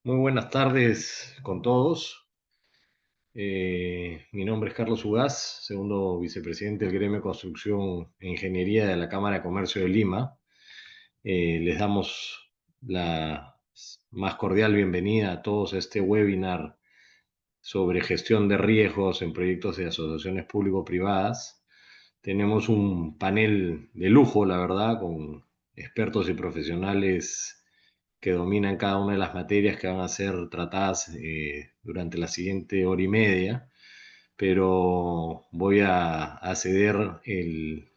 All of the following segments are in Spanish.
Muy buenas tardes con todos. Mi nombre es Carlos Ugaz, segundo vicepresidente del Gremio de Construcción e Ingeniería de la Cámara de Comercio de Lima. Les damos la más cordial bienvenida a todos a este webinar sobre gestión de riesgos en proyectos de asociaciones público-privadas. Tenemos un panel de lujo, la verdad, con expertos y profesionales que dominan cada una de las materias que van a ser tratadas durante la siguiente hora y media, pero voy a ceder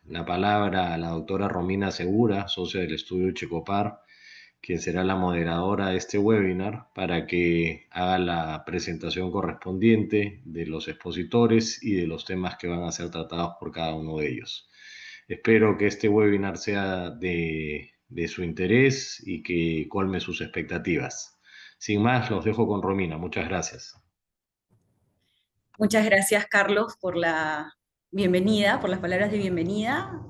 la palabra a la doctora Romina Segura, socia del estudio Checopar, quien será la moderadora de este webinar para que haga la presentación correspondiente de los expositores y de los temas que van a ser tratados por cada uno de ellos. Espero que este webinar sea de su interés y que colme sus expectativas. Sin más, los dejo con Romina. Muchas gracias. Muchas gracias, Carlos, por la bienvenida, por las palabras de bienvenida.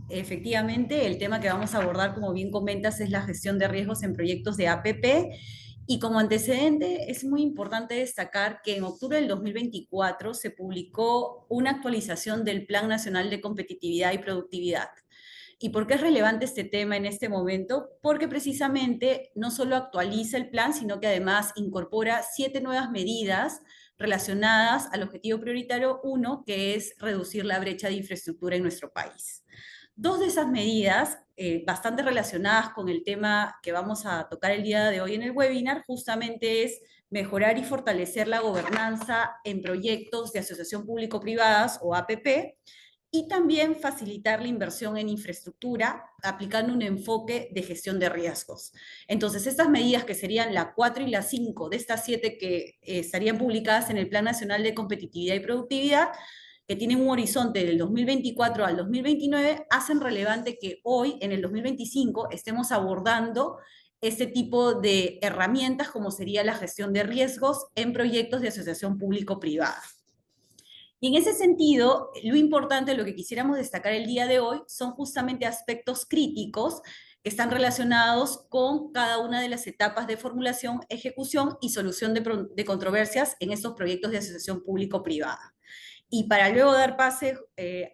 Efectivamente, el tema que vamos a abordar, como bien comentas, es la gestión de riesgos en proyectos de APP. Y como antecedente, es muy importante destacar que en octubre del 2024 se publicó una actualización del Plan Nacional de Competitividad y Productividad. ¿Y por qué es relevante este tema en este momento? Porque precisamente no solo actualiza el plan, sino que además incorpora 7 nuevas medidas relacionadas al objetivo prioritario 1, que es reducir la brecha de infraestructura en nuestro país. Dos de esas medidas, bastante relacionadas con el tema que vamos a tocar el día de hoy en el webinar, justamente es mejorar y fortalecer la gobernanza en proyectos de asociación público-privadas o APP, y también facilitar la inversión en infraestructura aplicando un enfoque de gestión de riesgos. Entonces, estas medidas que serían la 4 y la 5 de estas 7 que estarían publicadas en el Plan Nacional de Competitividad y Productividad, que tienen un horizonte del 2024 al 2029, hacen relevante que hoy, en el 2025, estemos abordando este tipo de herramientas como sería la gestión de riesgos en proyectos de asociación público-privada. Y en ese sentido, lo importante, lo que quisiéramos destacar el día de hoy, son justamente aspectos críticos que están relacionados con cada una de las etapas de formulación, ejecución y solución de controversias en estos proyectos de asociación público-privada. Y para luego dar pase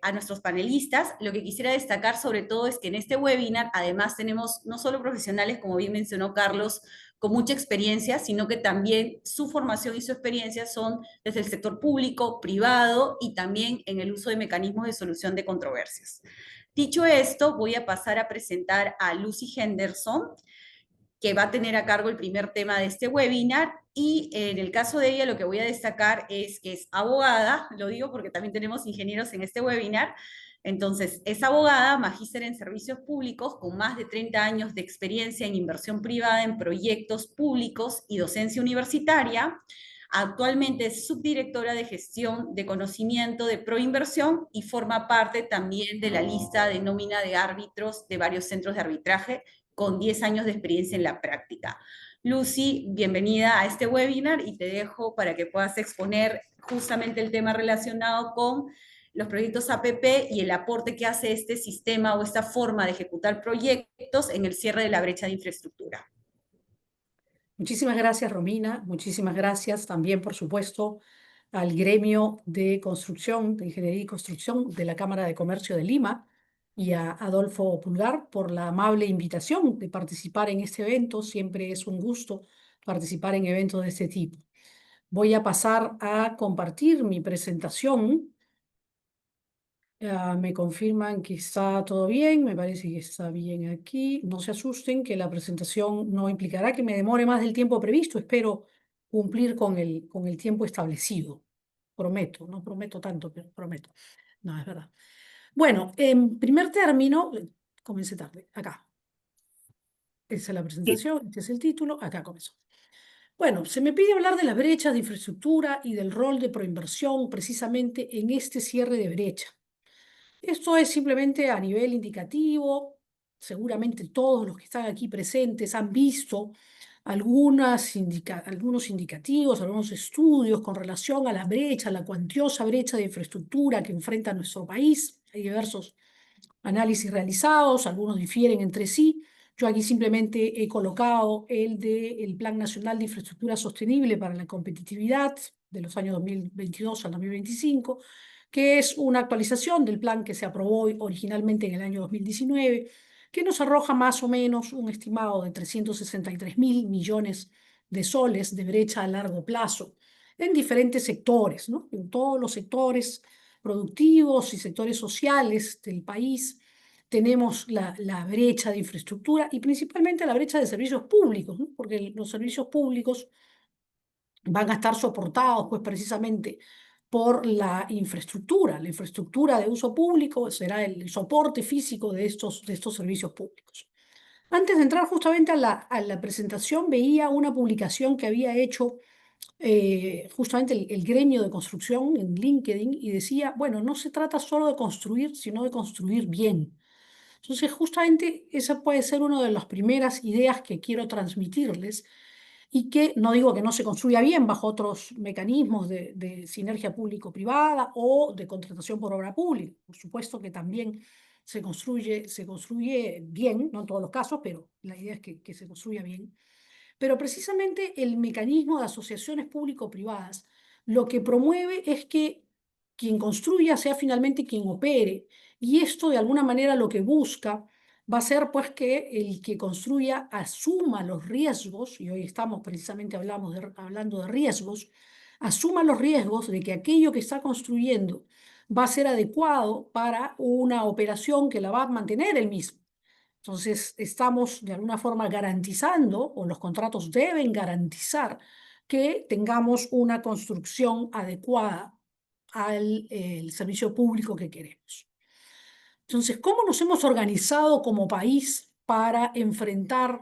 a nuestros panelistas, lo que quisiera destacar sobre todo es que en este webinar además tenemos no solo profesionales, como bien mencionó Carlos, con mucha experiencia, sino que también su formación y su experiencia son desde el sector público, privado y también en el uso de mecanismos de solución de controversias. Dicho esto, voy a pasar a presentar a Lucy Henderson, que va a tener a cargo el primer tema de este webinar. Y en el caso de ella, lo que voy a destacar es que es abogada, lo digo porque también tenemos ingenieros en este webinar. Entonces, es abogada, magíster en servicios públicos, con más de 30 años de experiencia en inversión privada en proyectos públicos y docencia universitaria. Actualmente es subdirectora de gestión de conocimiento de Proinversión y forma parte también de la lista de nómina de árbitros de varios centros de arbitraje con 10 años de experiencia en la práctica. Lucy, bienvenida a este webinar y te dejo para que puedas exponer justamente el tema relacionado con los proyectos APP y el aporte que hace este sistema o esta forma de ejecutar proyectos en el cierre de la brecha de infraestructura. Muchísimas gracias, Romina. Muchísimas gracias también, por supuesto, al Gremio de Construcción, de Ingeniería y Construcción de la Cámara de Comercio de Lima y a Adolfo Pulgar por la amable invitación de participar en este evento. Siempre es un gusto participar en eventos de este tipo. Voy a pasar a compartir mi presentación. Me confirman que está todo bien, me parece que está bien aquí. No se asusten que la presentación no implicará que me demore más del tiempo previsto. Espero cumplir con el tiempo establecido. Prometo, no prometo tanto, pero prometo. No, es verdad. Bueno, en primer término, comencé tarde, acá. Esa es la presentación, este es el título, acá comenzó. Bueno, se me pide hablar de las brechas de infraestructura y del rol de proinversión precisamente en este cierre de brecha. Esto es simplemente a nivel indicativo. Seguramente todos los que están aquí presentes han visto algunos indicativos, algunos estudios con relación a la brecha, la cuantiosa brecha de infraestructura que enfrenta nuestro país. Hay diversos análisis realizados, algunos difieren entre sí, Yo aquí simplemente he colocado el Plan Nacional de Infraestructura Sostenible para la Competitividad de los años 2022 al 2025, que es una actualización del plan que se aprobó originalmente en el año 2019, que nos arroja más o menos un estimado de 363.000 millones de soles de brecha a largo plazo en diferentes sectores, ¿no? En todos los sectores productivos y sectores sociales del país tenemos la brecha de infraestructura y principalmente la brecha de servicios públicos, ¿no? Porque los servicios públicos van a estar soportados pues precisamente por la infraestructura de uso público será el soporte físico de estos servicios públicos. Antes de entrar justamente a la presentación, veía una publicación que había hecho justamente el gremio de construcción en LinkedIn y decía, bueno, no se trata solo de construir, sino de construir bien. Entonces, justamente esa puede ser una de las primeras ideas que quiero transmitirles y que no digo que no se construya bien bajo otros mecanismos de sinergia público-privada o de contratación por obra pública. Por supuesto que también se construye bien, no en todos los casos, pero la idea es que se construya bien. Pero precisamente el mecanismo de asociaciones público-privadas lo que promueve es que quien construya sea finalmente quien opere. Y esto de alguna manera lo que busca va a ser pues que el que construya asuma los riesgos, y hoy estamos precisamente hablando de riesgos, asuma los riesgos de que aquello que está construyendo va a ser adecuado para una operación que la va a mantener él mismo. Entonces, estamos de alguna forma garantizando, o los contratos deben garantizar, que tengamos una construcción adecuada al el servicio público que queremos. Entonces, ¿cómo nos hemos organizado como país para enfrentar,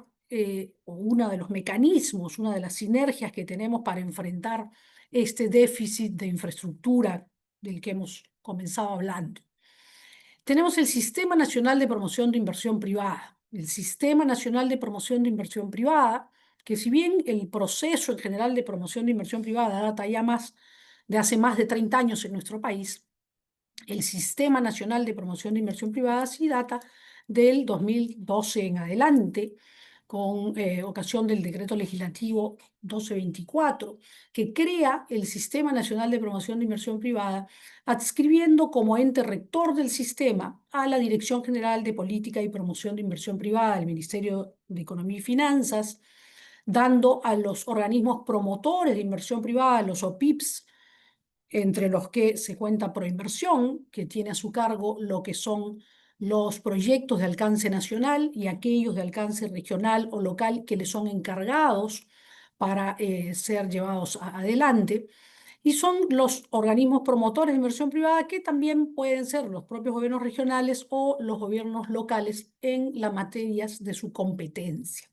o uno de los mecanismos, una de las sinergias que tenemos para enfrentar este déficit de infraestructura del que hemos comenzado hablando? Tenemos el Sistema Nacional de Promoción de Inversión Privada. El Sistema Nacional de Promoción de Inversión Privada, que si bien el proceso en general de promoción de inversión privada data ya de hace más de 30 años en nuestro país, el Sistema Nacional de Promoción de Inversión Privada sí data del 2012 en adelante, con ocasión del decreto legislativo 1224, que crea el Sistema Nacional de Promoción de Inversión Privada, adscribiendo como ente rector del sistema a la Dirección General de Política y Promoción de Inversión Privada del Ministerio de Economía y Finanzas, dando a los organismos promotores de inversión privada, los OPIPs, entre los que se cuenta Proinversión, que tiene a su cargo lo que son los proyectos de alcance nacional y aquellos de alcance regional o local que le son encargados para ser llevados adelante. Y son los organismos promotores de inversión privada que también pueden ser los propios gobiernos regionales o los gobiernos locales en las materias de su competencia.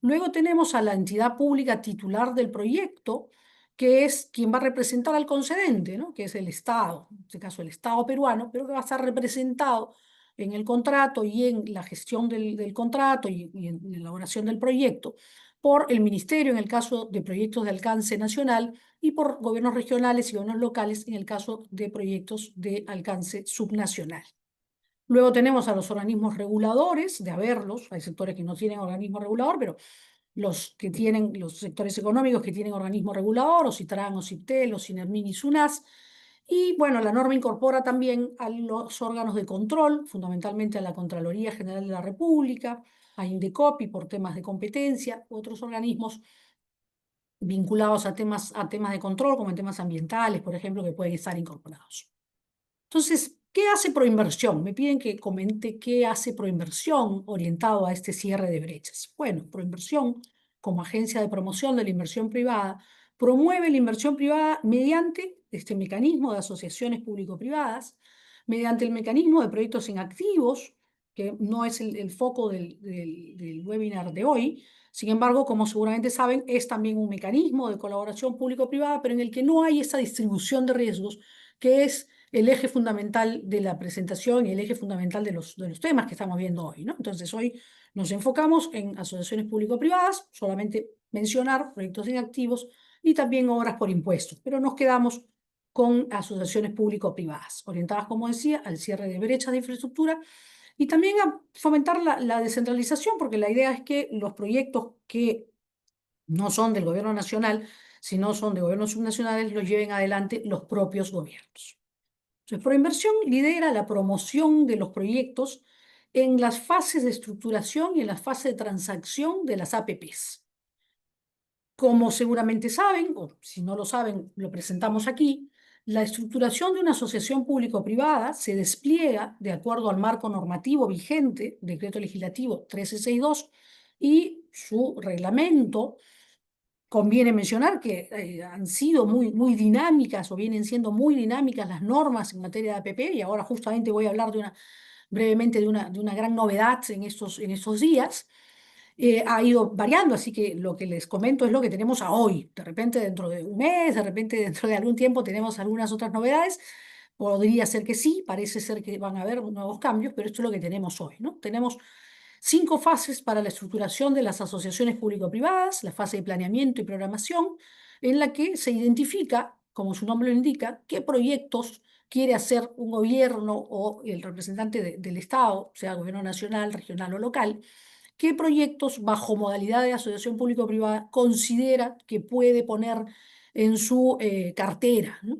Luego tenemos a la entidad pública titular del proyecto, que es quien va a representar al concedente, ¿no? Que es el Estado, en este caso el Estado peruano, pero que va a estar representado en el contrato y en la gestión del contrato y en la elaboración del proyecto por el Ministerio en el caso de proyectos de alcance nacional y por gobiernos regionales y gobiernos locales en el caso de proyectos de alcance subnacional. Luego tenemos a los organismos reguladores, de haberlos, hay sectores que no tienen organismo regulador, pero los que tienen, los sectores económicos que tienen organismo regulador, o CITRAN, o CIPTEL, o SINERMIN y SUNAS. Y bueno, la norma incorpora también a los órganos de control, fundamentalmente a la Contraloría General de la República, a INDECOPI por temas de competencia, otros organismos vinculados a temas de control, como en temas ambientales, por ejemplo, que pueden estar incorporados. Entonces, ¿qué hace Proinversión? Me piden que comente qué hace Proinversión orientado a este cierre de brechas. Bueno, Proinversión, como agencia de promoción de la inversión privada, promueve la inversión privada mediante este mecanismo de asociaciones público-privadas, mediante el mecanismo de proyectos en activos, que no es el foco del webinar de hoy. Sin embargo, como seguramente saben, es también un mecanismo de colaboración público-privada, pero en el que no hay esa distribución de riesgos, que es el eje fundamental de la presentación y el eje fundamental de los temas que estamos viendo hoy, ¿no? Entonces, hoy nos enfocamos en asociaciones público-privadas, solamente mencionar proyectos en activos y también obras por impuestos, pero nos quedamos con asociaciones público-privadas, orientadas, como decía, al cierre de brechas de infraestructura Y también a fomentar la descentralización, porque la idea es que los proyectos que no son del gobierno nacional, sino son de gobiernos subnacionales, los lleven adelante los propios gobiernos. Entonces, Proinversión lidera la promoción de los proyectos en las fases de estructuración y en las fases de transacción de las APPs. Como seguramente saben, o si no lo saben, lo presentamos aquí, la estructuración de una asociación público-privada se despliega de acuerdo al marco normativo vigente, Decreto Legislativo 1362, y su reglamento. Conviene mencionar que han sido muy dinámicas o vienen siendo muy dinámicas las normas en materia de APP, y ahora justamente voy a hablar brevemente de una gran novedad en estos días. Ha ido variando, así que lo que les comento es lo que tenemos a hoy. De repente dentro de un mes, de repente dentro de algún tiempo tenemos algunas otras novedades. Podría ser que sí, parece ser que van a haber nuevos cambios, pero esto es lo que tenemos hoy, ¿no? Tenemos 5 fases para la estructuración de las asociaciones público-privadas: la fase de planeamiento y programación, en la que se identifica, como su nombre lo indica, qué proyectos quiere hacer un gobierno o el representante del Estado, sea gobierno nacional, regional o local, qué proyectos bajo modalidad de asociación público-privada considera que puede poner en su cartera, ¿no?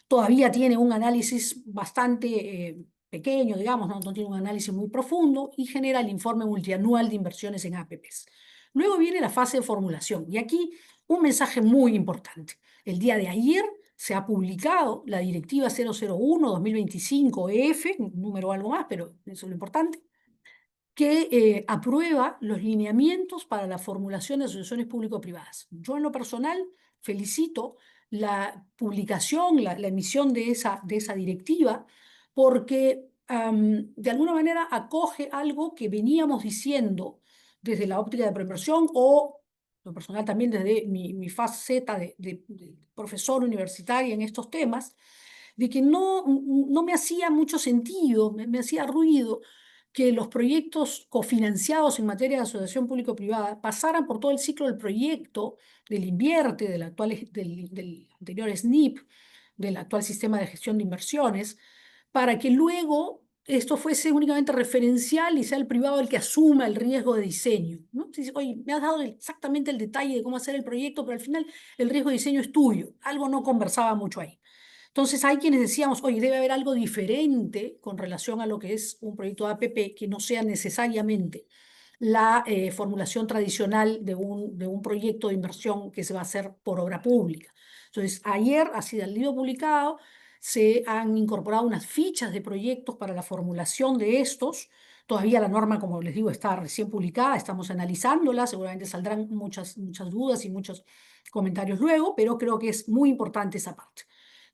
Todavía tiene un análisis bastante pequeño, digamos, no tiene un análisis muy profundo, y genera el informe multianual de inversiones en APPs. Luego viene la fase de formulación, y aquí un mensaje muy importante. El día de ayer se ha publicado la Directiva 001-2025-EF, un número algo más, pero eso es lo importante, que aprueba los lineamientos para la formulación de asociaciones público-privadas. Yo en lo personal felicito la publicación, la emisión de esa directiva, porque de alguna manera acoge algo que veníamos diciendo desde la óptica de Proinversión, o lo personal también desde mi faceta de profesor universitaria en estos temas, de que no me hacía mucho sentido, me hacía ruido que los proyectos cofinanciados en materia de asociación público-privada pasaran por todo el ciclo del proyecto, del INVIERTE, del anterior SNIP, del actual sistema de gestión de inversiones, para que luego esto fuese únicamente referencial y sea el privado el que asuma el riesgo de diseño, ¿no? Entonces, oye, me has dado exactamente el detalle de cómo hacer el proyecto, pero al final el riesgo de diseño es tuyo. Algo no conversaba mucho ahí. Entonces hay quienes decíamos, oye, debe haber algo diferente con relación a lo que es un proyecto de APP, que no sea necesariamente la formulación tradicional de un proyecto de inversión que se va a hacer por obra pública. Entonces, ayer, así del libro publicado, se han incorporado unas fichas de proyectos para la formulación de estos. Todavía la norma, como les digo, está recién publicada, estamos analizándola, seguramente saldrán muchas dudas y muchos comentarios luego, pero creo que es muy importante esa parte.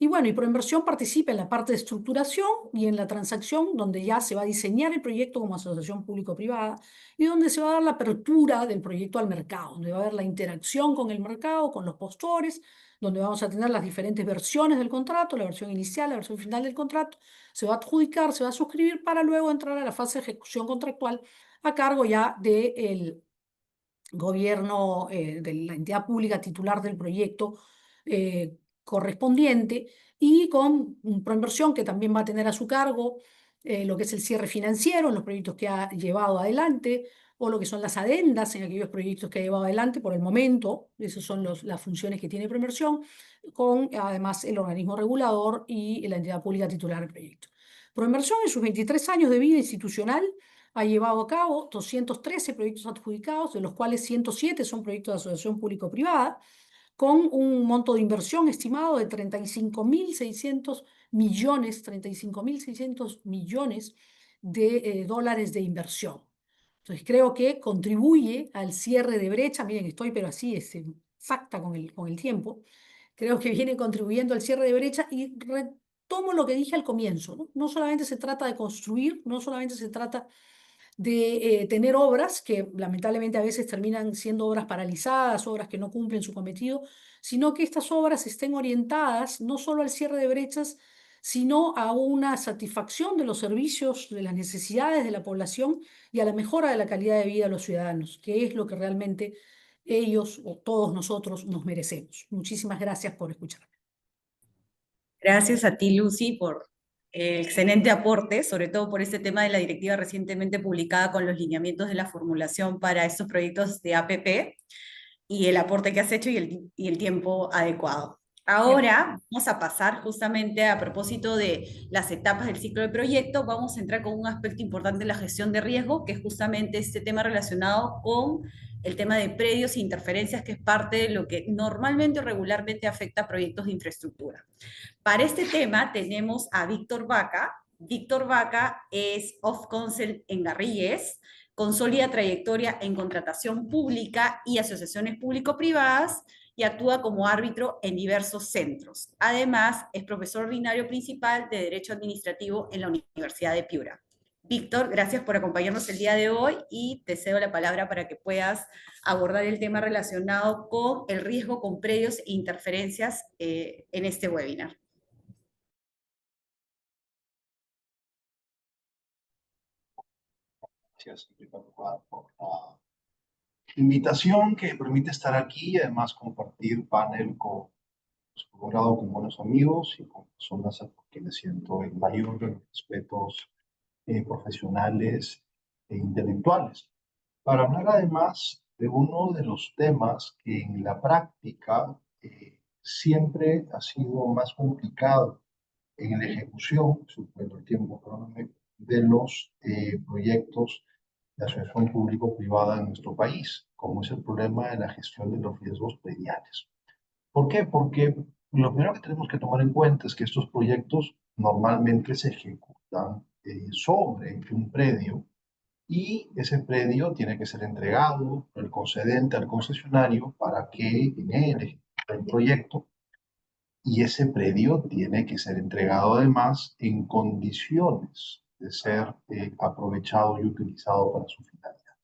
Y bueno, y Proinversión participa en la parte de estructuración y en la transacción, donde ya se va a diseñar el proyecto como asociación público-privada y donde se va a dar la apertura del proyecto al mercado, donde va a haber la interacción con el mercado, con los postores, donde vamos a tener las diferentes versiones del contrato, la versión inicial, la versión final del contrato. Se va a adjudicar, se va a suscribir para luego entrar a la fase de ejecución contractual a cargo ya del gobierno, de la entidad pública titular del proyecto correspondiente, y con Proinversión, que también va a tener a su cargo lo que es el cierre financiero en los proyectos que ha llevado adelante, o lo que son las adendas en aquellos proyectos que ha llevado adelante por el momento. Esas son las funciones que tiene Proinversión, con además el organismo regulador y la entidad pública titular del proyecto. Proinversión, en sus 23 años de vida institucional, ha llevado a cabo 213 proyectos adjudicados, de los cuales 107 son proyectos de asociación público-privada, con un monto de inversión estimado de 35.600 millones, 35.600 millones de dólares de inversión. Entonces creo que contribuye al cierre de brecha. Miren, estoy pero así exacta con el tiempo. Creo que viene contribuyendo al cierre de brecha, y retomo lo que dije al comienzo, ¿no? No solamente se trata de construir, no solamente se trata de tener obras que lamentablemente a veces terminan siendo obras paralizadas, obras que no cumplen su cometido, sino que estas obras estén orientadas no solo al cierre de brechas, sino a una satisfacción de los servicios, de las necesidades de la población y a la mejora de la calidad de vida de los ciudadanos, que es lo que realmente ellos o todos nosotros nos merecemos. Muchísimas gracias por escucharme. Gracias a ti, Lucy, por excelente aporte, sobre todo por este tema de la directiva recientemente publicada con los lineamientos de la formulación para estos proyectos de APP y el aporte que has hecho y el tiempo adecuado. Ahora vamos a pasar justamente a propósito de las etapas del ciclo de proyecto, vamos a entrar con un aspecto importante de la gestión de riesgo, que es justamente este tema relacionado con el tema de predios e interferencias, que es parte de lo que normalmente o regularmente afecta a proyectos de infraestructura. Para este tema tenemos a Víctor Vaca. Víctor Vaca es of counsel en Garrigues, con sólida trayectoria en contratación pública y asociaciones público-privadas y actúa como árbitro en diversos centros. Además, es profesor ordinario principal de Derecho Administrativo en la Universidad de Piura. Víctor, gracias por acompañarnos el día de hoy y te cedo la palabra para que puedas abordar el tema relacionado con el riesgo con predios e interferencias en este webinar. Gracias, por la invitación que me permite estar aquí y además compartir panel con, pues, por un lado, con buenos amigos y con personas a quienes siento el mayor de los respetos profesionales e intelectuales. Para hablar además de uno de los temas que en la práctica siempre ha sido más complicado en la ejecución, suponiendo el tiempo, perdóname, de los proyectos de asociación público-privada en nuestro país, como es el problema de la gestión de los riesgos prediales. ¿Por qué? Porque lo primero que tenemos que tomar en cuenta es que estos proyectos normalmente se ejecutan sobre un predio y ese predio tiene que ser entregado por el concedente al concesionario para que en él ejecute el proyecto y ese predio tiene que ser entregado además en condiciones de ser aprovechado y utilizado para su finalidad.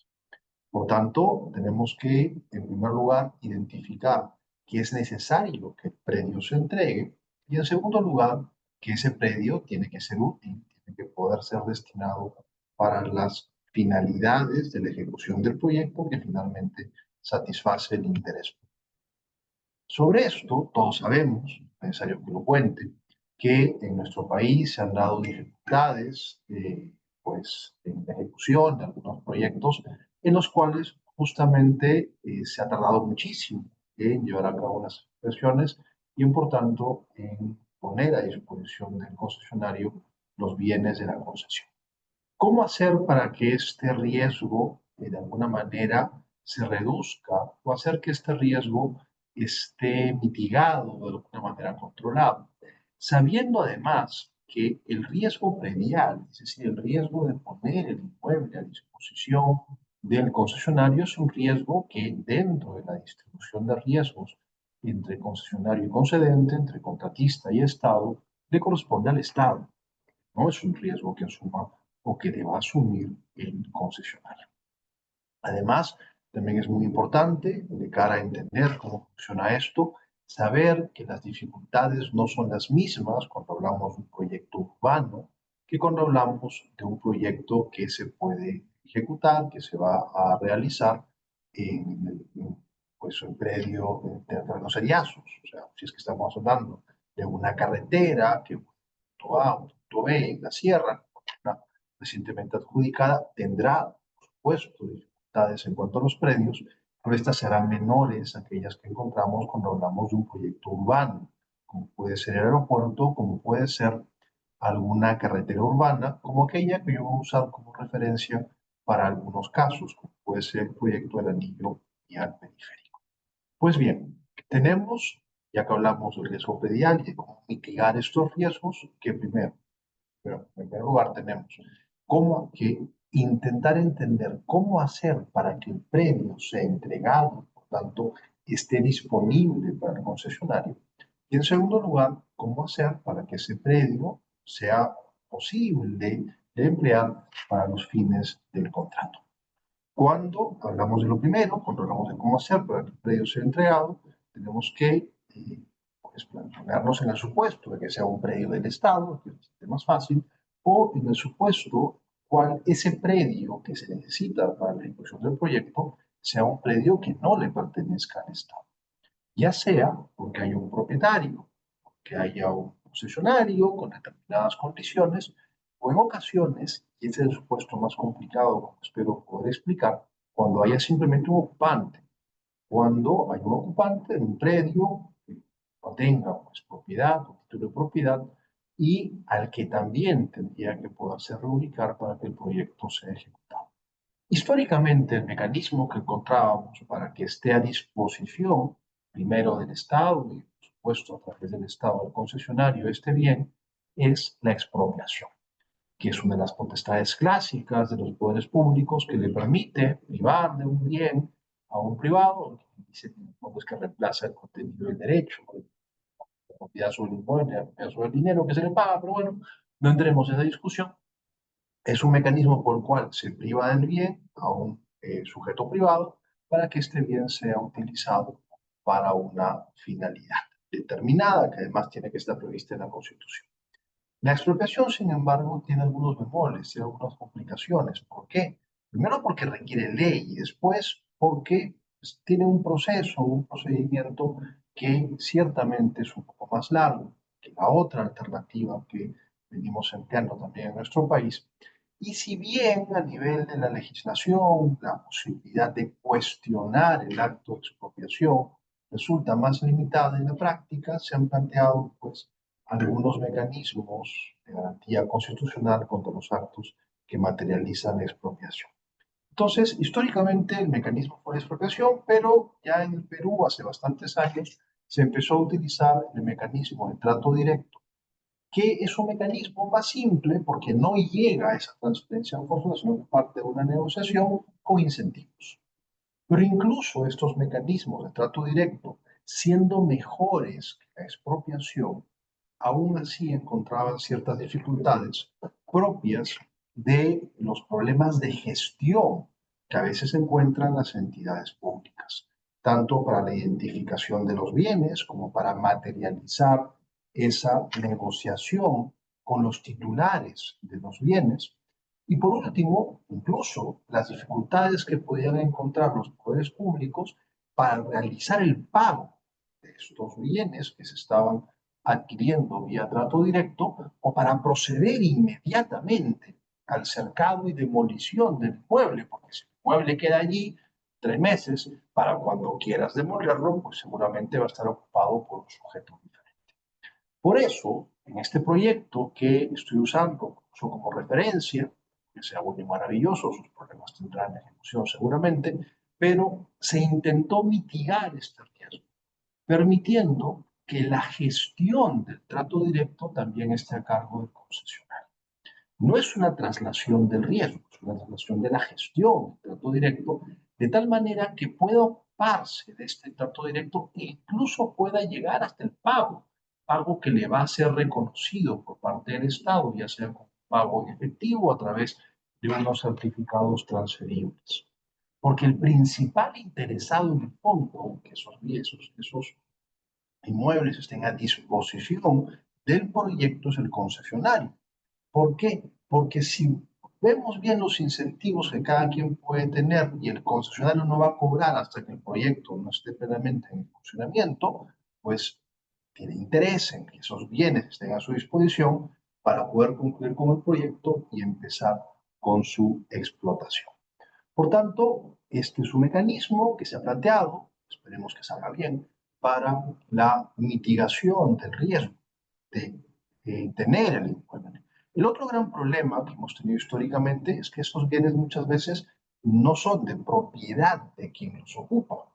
Por tanto, tenemos que, en primer lugar, identificar que es necesario que el predio se entregue y, en segundo lugar, que ese predio tiene que ser útil, tiene que poder ser destinado para las finalidades de la ejecución del proyecto que finalmente satisface el interés. Sobre esto, todos sabemos, es necesario que lo cuente, que en nuestro país se han dado dificultades pues, en la ejecución de algunos proyectos en los cuales justamente se ha tardado muchísimo en llevar a cabo las inversiones y, por tanto, en poner a disposición del concesionario los bienes de la concesión. ¿Cómo hacer para que este riesgo, de alguna manera, se reduzca o hacer que este riesgo esté mitigado de alguna manera controlado? Sabiendo además que el riesgo predial, es decir, el riesgo de poner el inmueble a disposición del concesionario, es un riesgo que dentro de la distribución de riesgos entre concesionario y concedente, entre contratista y Estado, le corresponde al Estado. No es un riesgo que asuma o que deba asumir el concesionario. Además, también es muy importante, de cara a entender cómo funciona esto, saber que las dificultades no son las mismas cuando hablamos de un proyecto urbano que cuando hablamos de un proyecto que se puede ejecutar, que se va a realizar pues, un predio de terrenos seriazos. O sea, si es que estamos hablando de una carretera que punto A, un punto B en la sierra, una recientemente adjudicada, tendrá, por supuesto, dificultades en cuanto a los predios, pero estas serán menores a aquellas que encontramos cuando hablamos de un proyecto urbano, como puede ser el aeropuerto, como puede ser alguna carretera urbana, como aquella que yo voy a usar como referencia para algunos casos, como puede ser el proyecto del anillo vial periférico. Pues bien, tenemos, ya que hablamos del riesgo predial y de cómo mitigar estos riesgos, que primero, pero en primer lugar tenemos cómo que intentar entender cómo hacer para que el predio sea entregado, por tanto, esté disponible para el concesionario. Y en segundo lugar, cómo hacer para que ese predio sea posible de emplear para los fines del contrato. Cuando hablamos de lo primero, cuando hablamos de cómo hacer para que el predio sea entregado, tenemos que pues, ponernos en el supuesto de que sea un predio del Estado, que es más fácil, o en el supuesto cual ese predio que se necesita para la ejecución del proyecto sea un predio que no le pertenezca al Estado. Ya sea porque haya un propietario, que haya un concesionario con determinadas condiciones, o en ocasiones, y ese es el supuesto más complicado, como espero poder explicar, cuando haya simplemente un ocupante. Cuando hay un ocupante en un predio que no tenga pues, propiedad o título de propiedad y al que también tendría que poderse reubicar para que el proyecto sea ejecutado. Históricamente, el mecanismo que encontrábamos para que esté a disposición, primero del Estado y, por supuesto, a través del Estado del concesionario, este bien, es la expropiación, que es una de las potestades clásicas de los poderes públicos que le permite privar de un bien a un privado, que dice que reemplaza el contenido del derecho, la propiedad sobre el inmueble, la propiedad sobre el dinero que se le paga, pero bueno, no entremos en esa discusión. Es un mecanismo por el cual se priva del bien a un sujeto privado para que este bien sea utilizado para una finalidad determinada, que además tiene que estar prevista en la Constitución. La expropiación, sin embargo, tiene algunos bemoles, tiene algunas complicaciones. ¿Por qué? Primero porque requiere ley y después porque pues, tiene un proceso, un procedimiento que ciertamente es un poco más largo que la otra alternativa que venimos empleando también en nuestro país. Y si bien a nivel de la legislación la posibilidad de cuestionar el acto de expropiación resulta más limitada en la práctica, se han planteado pues algunos mecanismos de garantía constitucional contra los actos que materializan la expropiación. Entonces, históricamente el mecanismo fue la expropiación, pero ya en el Perú hace bastantes años se empezó a utilizar el mecanismo de trato directo, que es un mecanismo más simple porque no llega a esa transferencia forzosa, sino que parte de una negociación con incentivos. Pero incluso estos mecanismos de trato directo, siendo mejores que la expropiación, aún así encontraban ciertas dificultades propias de los problemas de gestión que a veces encuentran las entidades públicas, tanto para la identificación de los bienes como para materializar esa negociación con los titulares de los bienes. Y por último, incluso las dificultades que podían encontrar los poderes públicos para realizar el pago de estos bienes que se estaban adquiriendo vía trato directo o para proceder inmediatamente al cercado y demolición del inmueble, porque si el inmueble queda allí 3 meses, para cuando quieras demolerlo, pues seguramente va a estar ocupado por un sujeto diferente. Por eso, en este proyecto que estoy usando como referencia, que sea bueno y maravilloso, sus problemas tendrán en ejecución seguramente, pero se intentó mitigar este riesgo, permitiendo que la gestión del trato directo también esté a cargo del concesionario. No es una traslación del riesgo, es una traslación de la gestión del trato directo, de tal manera que pueda ocuparse de este trato directo e incluso pueda llegar hasta el pago que le va a ser reconocido por parte del Estado, ya sea con pago en efectivo a través de unos certificados transferibles. Porque el principal interesado en el fondo, que esos inmuebles estén a disposición del proyecto, es el concesionario. ¿Por qué? Porque si vemos bien los incentivos que cada quien puede tener y el concesionario no va a cobrar hasta que el proyecto no esté plenamente en funcionamiento, pues tiene interés en que esos bienes estén a su disposición para poder concluir con el proyecto y empezar con su explotación. Por tanto, este es un mecanismo que se ha planteado, esperemos que salga bien, para la mitigación del riesgo de tener el inmueble. El otro gran problema que hemos tenido históricamente es que estos bienes muchas veces no son de propiedad de quien los ocupa.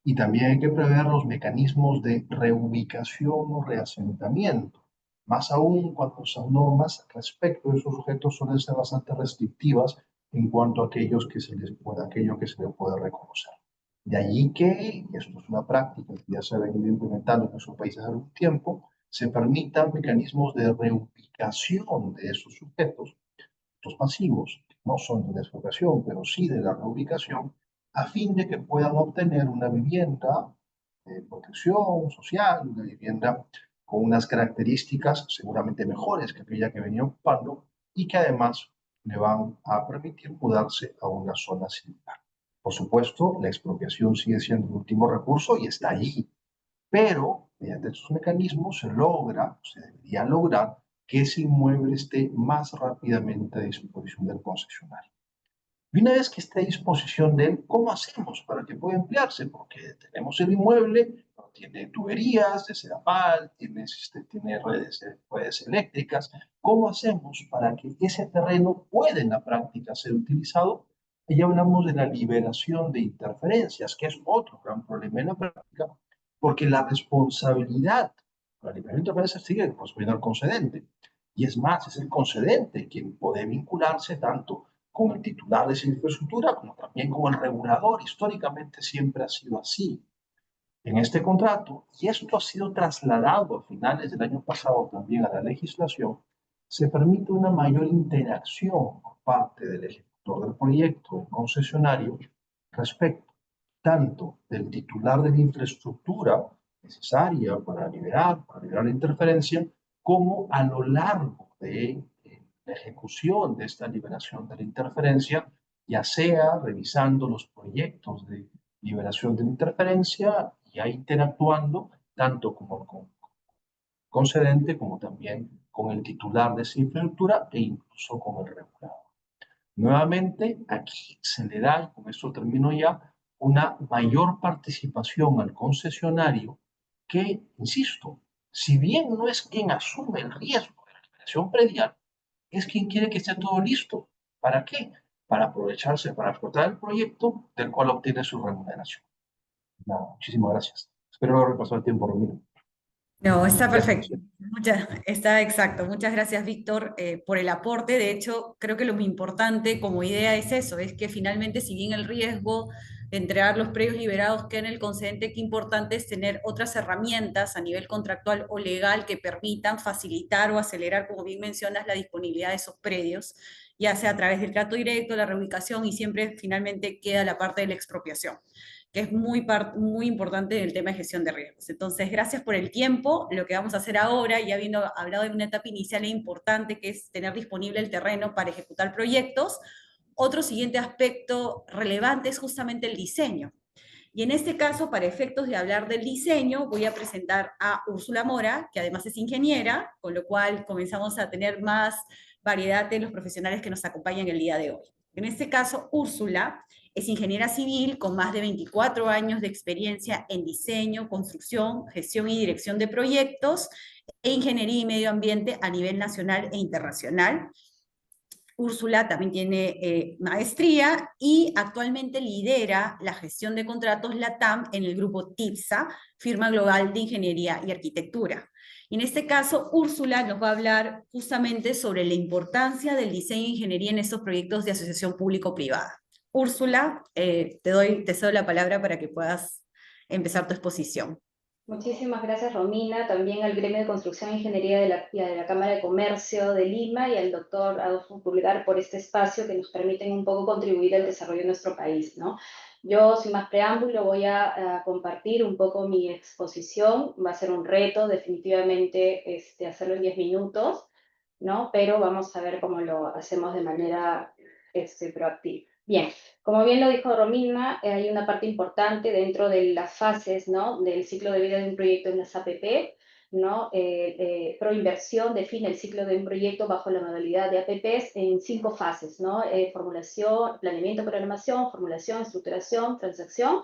Y también hay que prever los mecanismos de reubicación o reasentamiento. Más aún cuando las normas respecto de esos sujetos suelen ser bastante restrictivas en cuanto a aquello que se les puede reconocer. De allí que, y esto es una práctica que ya se ha venido implementando en nuestros países hace algún tiempo, se permitan mecanismos de reubicación de esos sujetos, los pasivos, que no son de la expropiación, pero sí de la reubicación, a fin de que puedan obtener una vivienda de protección social, una vivienda con unas características seguramente mejores que aquella que venía ocupando y que además le van a permitir mudarse a una zona similar. Por supuesto, la expropiación sigue siendo el último recurso y está allí, pero Mediante estos mecanismos se debería lograr que ese inmueble esté más rápidamente a disposición del concesionario. Y una vez que esté a disposición de él, ¿cómo hacemos para que pueda emplearse? Porque tenemos el inmueble, no tiene tuberías de Sedapal, tiene redes eléctricas. ¿Cómo hacemos para que ese terreno pueda en la práctica ser utilizado? Y ya hablamos de la liberación de interferencias, que es otro gran problema en la práctica, porque la responsabilidad para la liberación de interferencias sigue correspondiendo al concedente. Y es más, es el concedente quien puede vincularse tanto con el titular de esa infraestructura, como también con el regulador. Históricamente siempre ha sido así. En este contrato, y esto ha sido trasladado a finales del año pasado también a la legislación, se permite una mayor interacción por parte del ejecutor del proyecto, el concesionario, respecto tanto del titular de la infraestructura necesaria para liberar la interferencia, como a lo largo de la ejecución de esta liberación de la interferencia, ya sea revisando los proyectos de liberación de la interferencia, ya interactuando tanto como con concedente como también con el titular de esa infraestructura e incluso con el regulador. Nuevamente, aquí se le da, y con esto termino ya, una mayor participación al concesionario que, insisto, si bien no es quien asume el riesgo de la liberación predial, es quien quiere que esté todo listo. ¿Para qué? Para aprovecharse, para explotar el proyecto del cual obtiene su remuneración. Nada, muchísimas gracias. Espero no haber repasado el tiempo, Romina. No, está Gracias. perfecto. Está exacto. Muchas gracias, Víctor, por el aporte. De hecho, creo que lo muy importante como idea es eso, es que finalmente, si bien el riesgo de entregar los predios liberados queda en el concedente, qué importante es tener otras herramientas a nivel contractual o legal que permitan facilitar o acelerar, como bien mencionas, la disponibilidad de esos predios, ya sea a través del trato directo, la reubicación y siempre finalmente queda la parte de la expropiación, que es muy importante en el tema de gestión de riesgos. Entonces, gracias por el tiempo. Lo que vamos a hacer ahora, ya habiendo hablado de una etapa inicial e importante, que es tener disponible el terreno para ejecutar proyectos, otro siguiente aspecto relevante es justamente el diseño. Y en este caso, para efectos de hablar del diseño, voy a presentar a Úrsula Mora, que además es ingeniera, con lo cual comenzamos a tener más variedad de los profesionales que nos acompañan el día de hoy. En este caso, Úrsula es ingeniera civil con más de 24 años de experiencia en diseño, construcción, gestión y dirección de proyectos e ingeniería y medio ambiente a nivel nacional e internacional. Úrsula también tiene maestría y actualmente lidera la gestión de contratos LATAM en el grupo TIPSA, firma global de ingeniería y arquitectura. Y en este caso, Úrsula nos va a hablar justamente sobre la importancia del diseño e ingeniería en estos proyectos de asociación público-privada. Úrsula, te cedo la palabra para que puedas empezar tu exposición. Muchísimas gracias, Romina, también al Gremio de Construcción e Ingeniería de la Cámara de Comercio de Lima y al doctor Adolfo Pulgar por este espacio que nos permiten un poco contribuir al desarrollo de nuestro país, ¿no? Yo, sin más preámbulo, voy a compartir un poco mi exposición. Va a ser un reto, definitivamente, hacerlo en 10 minutos, ¿no? Pero vamos a ver cómo lo hacemos de manera proactiva. Bien, como bien lo dijo Romina, hay una parte importante dentro de las fases, ¿no?, del ciclo de vida de un proyecto en las APP, ¿no? Proinversión define el ciclo de un proyecto bajo la modalidad de APPs en 5 fases, ¿no? Formulación, planeamiento, programación, formulación, estructuración, transacción,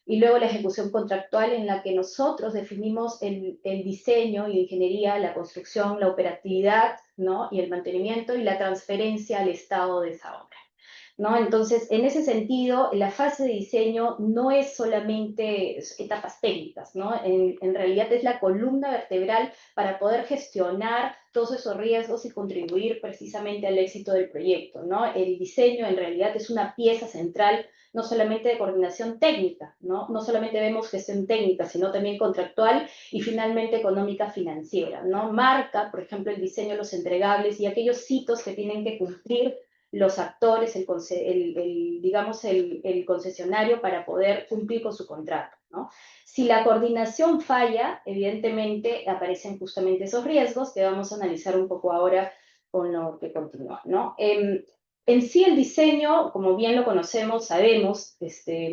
y luego la ejecución contractual en la que nosotros definimos el diseño y la ingeniería, la construcción, la operatividad, ¿no?, y el mantenimiento y la transferencia al estado de esa obra, ¿no? Entonces, en ese sentido, la fase de diseño no es solamente etapas técnicas, ¿no? En realidad es la columna vertebral para poder gestionar todos esos riesgos y contribuir precisamente al éxito del proyecto, ¿no? El diseño en realidad es una pieza central no solamente de coordinación técnica, ¿no? No solamente vemos gestión técnica, sino también contractual y finalmente económica financiera, ¿no? Marca, por ejemplo, el diseño de los entregables y aquellos hitos que tienen que cumplir los actores, digamos, el concesionario para poder cumplir con su contrato, ¿no? Si la coordinación falla, evidentemente aparecen justamente esos riesgos que vamos a analizar un poco ahora con lo que continúa, ¿no? En sí el diseño, como bien lo conocemos, sabemos,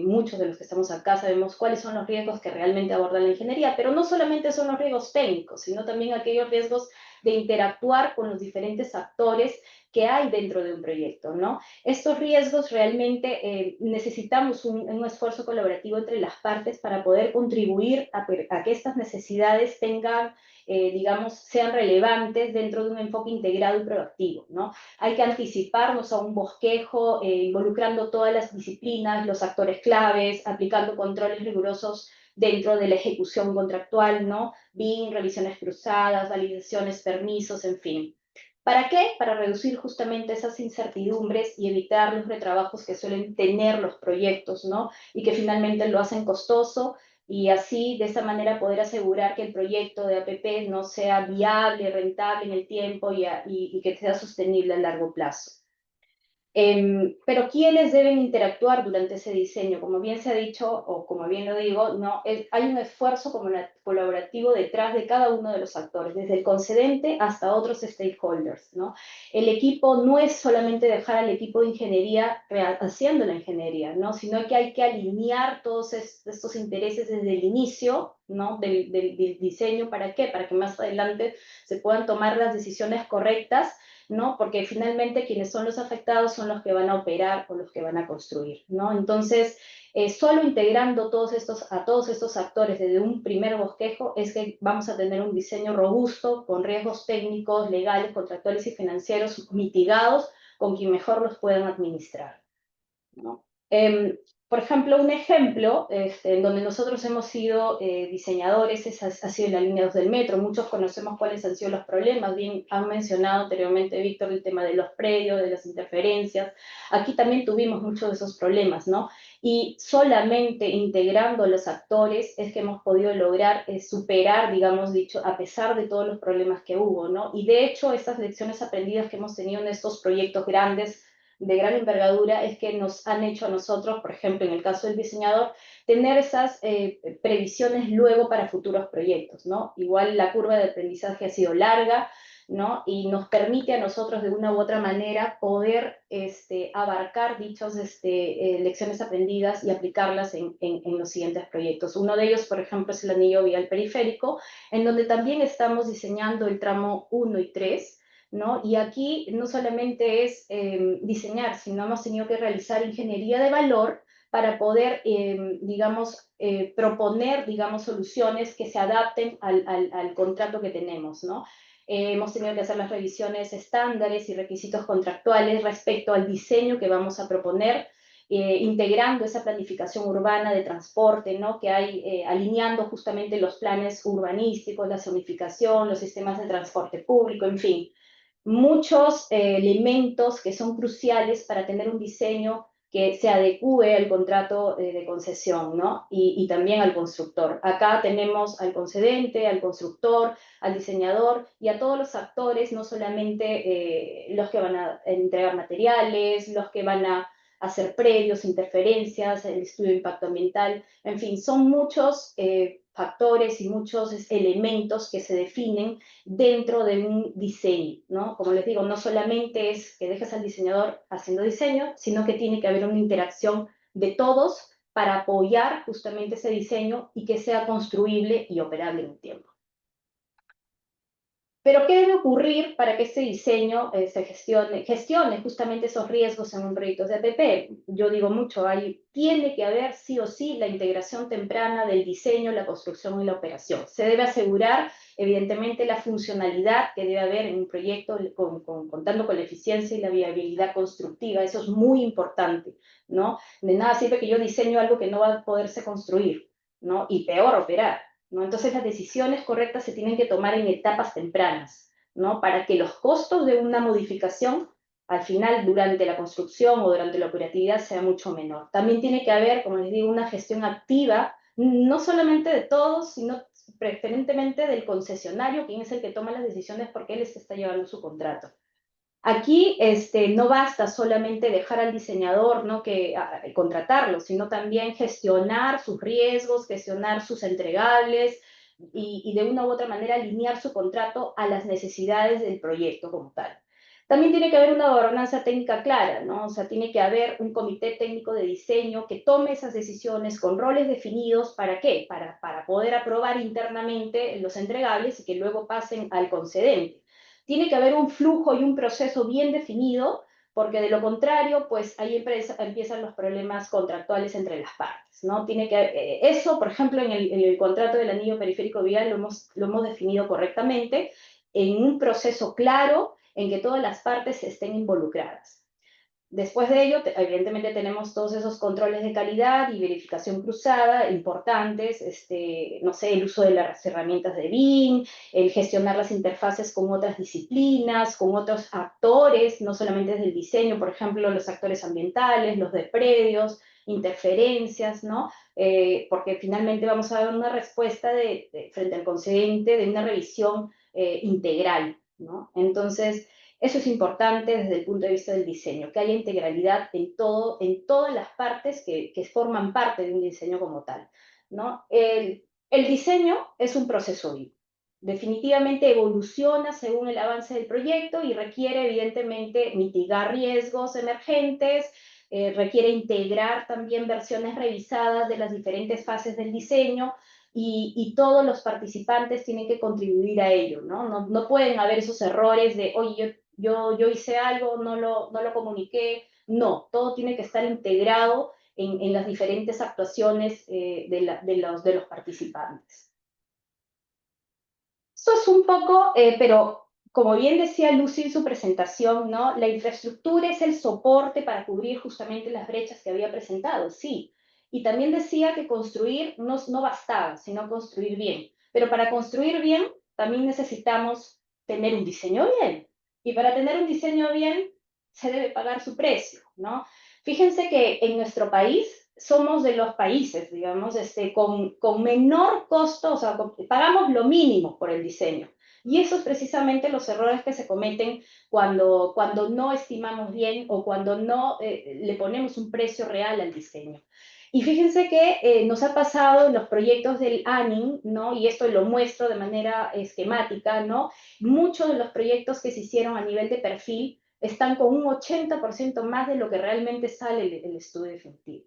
muchos de los que estamos acá sabemos cuáles son los riesgos que realmente aborda la ingeniería, pero no solamente son los riesgos técnicos, sino también aquellos riesgos de interactuar con los diferentes actores que hay dentro de un proyecto, ¿no? Estos riesgos realmente necesitamos un esfuerzo colaborativo entre las partes para poder contribuir a que estas necesidades tengan, digamos, sean relevantes dentro de un enfoque integrado y proactivo, ¿no? Hay que anticiparnos a un bosquejo, involucrando todas las disciplinas, los actores claves, aplicando controles rigurosos dentro de la ejecución contractual, ¿no? BIM, revisiones cruzadas, validaciones, permisos, en fin. ¿Para qué? Para reducir justamente esas incertidumbres y evitar los retrabajos que suelen tener los proyectos, ¿no? Y que finalmente lo hacen costoso y así, de esa manera, poder asegurar que el proyecto de APP no sea viable, rentable en el tiempo y que sea sostenible a largo plazo. Pero ¿quiénes deben interactuar durante ese diseño? Como bien se ha dicho, o como bien lo digo, no, hay un esfuerzo colaborativo detrás de cada uno de los actores, desde el concedente hasta otros stakeholders, ¿no? El equipo no es solamente dejar al equipo de ingeniería haciendo la ingeniería, ¿no? Sino que hay que alinear todos estos intereses desde el inicio, ¿no? del diseño. ¿Para qué? Para que más adelante se puedan tomar las decisiones correctas, ¿no? Porque finalmente quienes son los afectados son los que van a operar o los que van a construir, ¿no? Entonces, solo integrando a todos estos actores desde un primer bosquejo es que vamos a tener un diseño robusto, con riesgos técnicos, legales, contractuales y financieros mitigados, con quien mejor los puedan administrar, ¿no? Por ejemplo, un ejemplo en donde nosotros hemos sido diseñadores ha sido en la línea 2 del metro. Muchos conocemos cuáles han sido los problemas. Bien, han mencionado anteriormente, Víctor, el tema de los predios, de las interferencias. Aquí también tuvimos muchos de esos problemas, ¿no? Y solamente integrando a los actores es que hemos podido lograr superar, digamos dicho, a pesar de todos los problemas que hubo, ¿no? Y de hecho, estas lecciones aprendidas que hemos tenido en estos proyectos grandes, de gran envergadura, es que nos han hecho a nosotros, por ejemplo, en el caso del diseñador, tener esas previsiones luego para futuros proyectos, ¿no? Igual la curva de aprendizaje ha sido larga, ¿no? Y nos permite a nosotros de una u otra manera poder abarcar dichas lecciones aprendidas y aplicarlas en los siguientes proyectos. Uno de ellos, por ejemplo, es el anillo vial periférico, en donde también estamos diseñando el tramo 1 y 3, ¿no? Y aquí no solamente es diseñar, sino hemos tenido que realizar ingeniería de valor para poder, digamos, proponer, digamos, soluciones que se adapten al contrato que tenemos, ¿no? Hemos tenido que hacer las revisiones estándares y requisitos contractuales respecto al diseño que vamos a proponer, integrando esa planificación urbana de transporte, ¿no? Que hay, alineando justamente los planes urbanísticos, la zonificación, los sistemas de transporte público, en fin, muchos elementos que son cruciales para tener un diseño que se adecue al contrato de concesión, ¿no? Y también al constructor. Acá tenemos al concedente, al constructor, al diseñador y a todos los actores, no solamente los que van a entregar materiales, los que van a hacer predios, interferencias, el estudio de impacto ambiental, en fin, son muchos factores y muchos elementos que se definen dentro de un diseño, ¿no? Como les digo, no solamente es que dejes al diseñador haciendo diseño, sino que tiene que haber una interacción de todos para apoyar justamente ese diseño y que sea construible y operable en un tiempo. Pero ¿qué debe ocurrir para que este diseño se gestione justamente esos riesgos en un proyecto de APP? Yo digo mucho, tiene que haber sí o sí la integración temprana del diseño, la construcción y la operación. Se debe asegurar, evidentemente, la funcionalidad que debe haber en un proyecto contando con la eficiencia y la viabilidad constructiva. Eso es muy importante, ¿no? De nada sirve que yo diseño algo que no va a poderse construir, ¿no? Y peor, operar, ¿no? Entonces las decisiones correctas se tienen que tomar en etapas tempranas, ¿no? Para que los costos de una modificación al final durante la construcción o durante la operatividad sea mucho menor. También tiene que haber, como les digo, una gestión activa, no solamente de todos, sino preferentemente del concesionario, quien es el que toma las decisiones porque él está llevando su contrato. Aquí no basta solamente dejar al diseñador, ¿no? Contratarlo, sino también gestionar sus riesgos, gestionar sus entregables y de una u otra manera alinear su contrato a las necesidades del proyecto como tal. También tiene que haber una gobernanza técnica clara, ¿no? O sea, tiene que haber un comité técnico de diseño que tome esas decisiones con roles definidos. ¿Para qué? Para poder aprobar internamente los entregables y que luego pasen al concedente. Tiene que haber un flujo y un proceso bien definido, porque de lo contrario, pues ahí empiezan los problemas contractuales entre las partes, ¿no? Tiene que, eso, por ejemplo, en el contrato del anillo periférico vial lo hemos definido correctamente, en un proceso claro, en que todas las partes estén involucradas. Después de ello, evidentemente tenemos todos esos controles de calidad y verificación cruzada importantes, no sé, el uso de las herramientas de BIM, el gestionar las interfaces con otras disciplinas, con otros actores, no solamente desde el diseño, por ejemplo, los actores ambientales, los de predios, interferencias, ¿no? Porque finalmente vamos a dar una respuesta frente al concedente de una revisión integral, ¿no? Entonces, eso es importante desde el punto de vista del diseño, que haya integralidad en todas las partes que forman parte de un diseño como tal, ¿no? El diseño es un proceso vivo. Definitivamente evoluciona según el avance del proyecto y requiere evidentemente mitigar riesgos emergentes, requiere integrar también versiones revisadas de las diferentes fases del diseño, y todos los participantes tienen que contribuir a ello, ¿no? No pueden haber esos errores de, oye, yo hice algo, no lo comuniqué. No, todo tiene que estar integrado en las diferentes actuaciones de los participantes. Esto es un poco, pero como bien decía Lucy en su presentación, ¿no? La infraestructura es el soporte para cubrir justamente las brechas que había presentado, sí. Y también decía que construir no bastaba, sino construir bien. Pero para construir bien, también necesitamos tener un diseño bien. Y para tener un diseño bien, se debe pagar su precio, ¿no? Fíjense que en nuestro país somos de los países, digamos, con menor costo, o sea, pagamos lo mínimo por el diseño. Y eso es precisamente los errores que se cometen cuando no estimamos bien o cuando no le ponemos un precio real al diseño. Y fíjense que nos ha pasado en los proyectos del ANIN, ¿no? Y esto lo muestro de manera esquemática, ¿no? Muchos de los proyectos que se hicieron a nivel de perfil están con un 80% más de lo que realmente sale el estudio definitivo.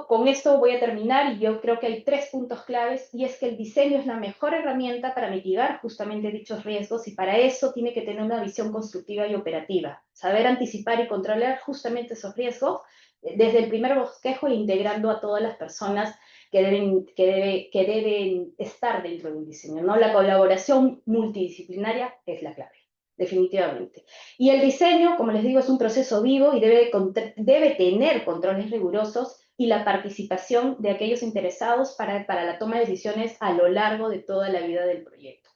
Con esto voy a terminar, y yo creo que hay 3 puntos claves, y es que el diseño es la mejor herramienta para mitigar justamente dichos riesgos, y para eso tiene que tener una visión constructiva y operativa, saber anticipar y controlar justamente esos riesgos desde el primer bosquejo e integrando a todas las personas que deben estar dentro de un diseño, ¿no? La colaboración multidisciplinaria es la clave, definitivamente. Y el diseño, como les digo, es un proceso vivo y debe tener controles rigurosos y la participación de aquellos interesados para la toma de decisiones a lo largo de toda la vida del proyecto.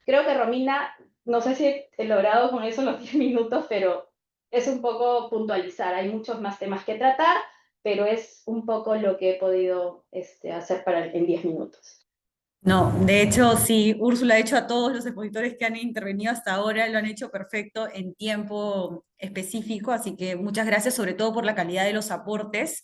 Creo que, Romina, no sé si he logrado con eso en los 10 minutos, pero es un poco puntualizar. Hay muchos más temas que tratar, pero es un poco lo que he podido hacer en 10 minutos. No, de hecho, sí, Úrsula, de hecho, a todos los expositores que han intervenido hasta ahora lo han hecho perfecto en tiempo específico, así que muchas gracias, sobre todo por la calidad de los aportes.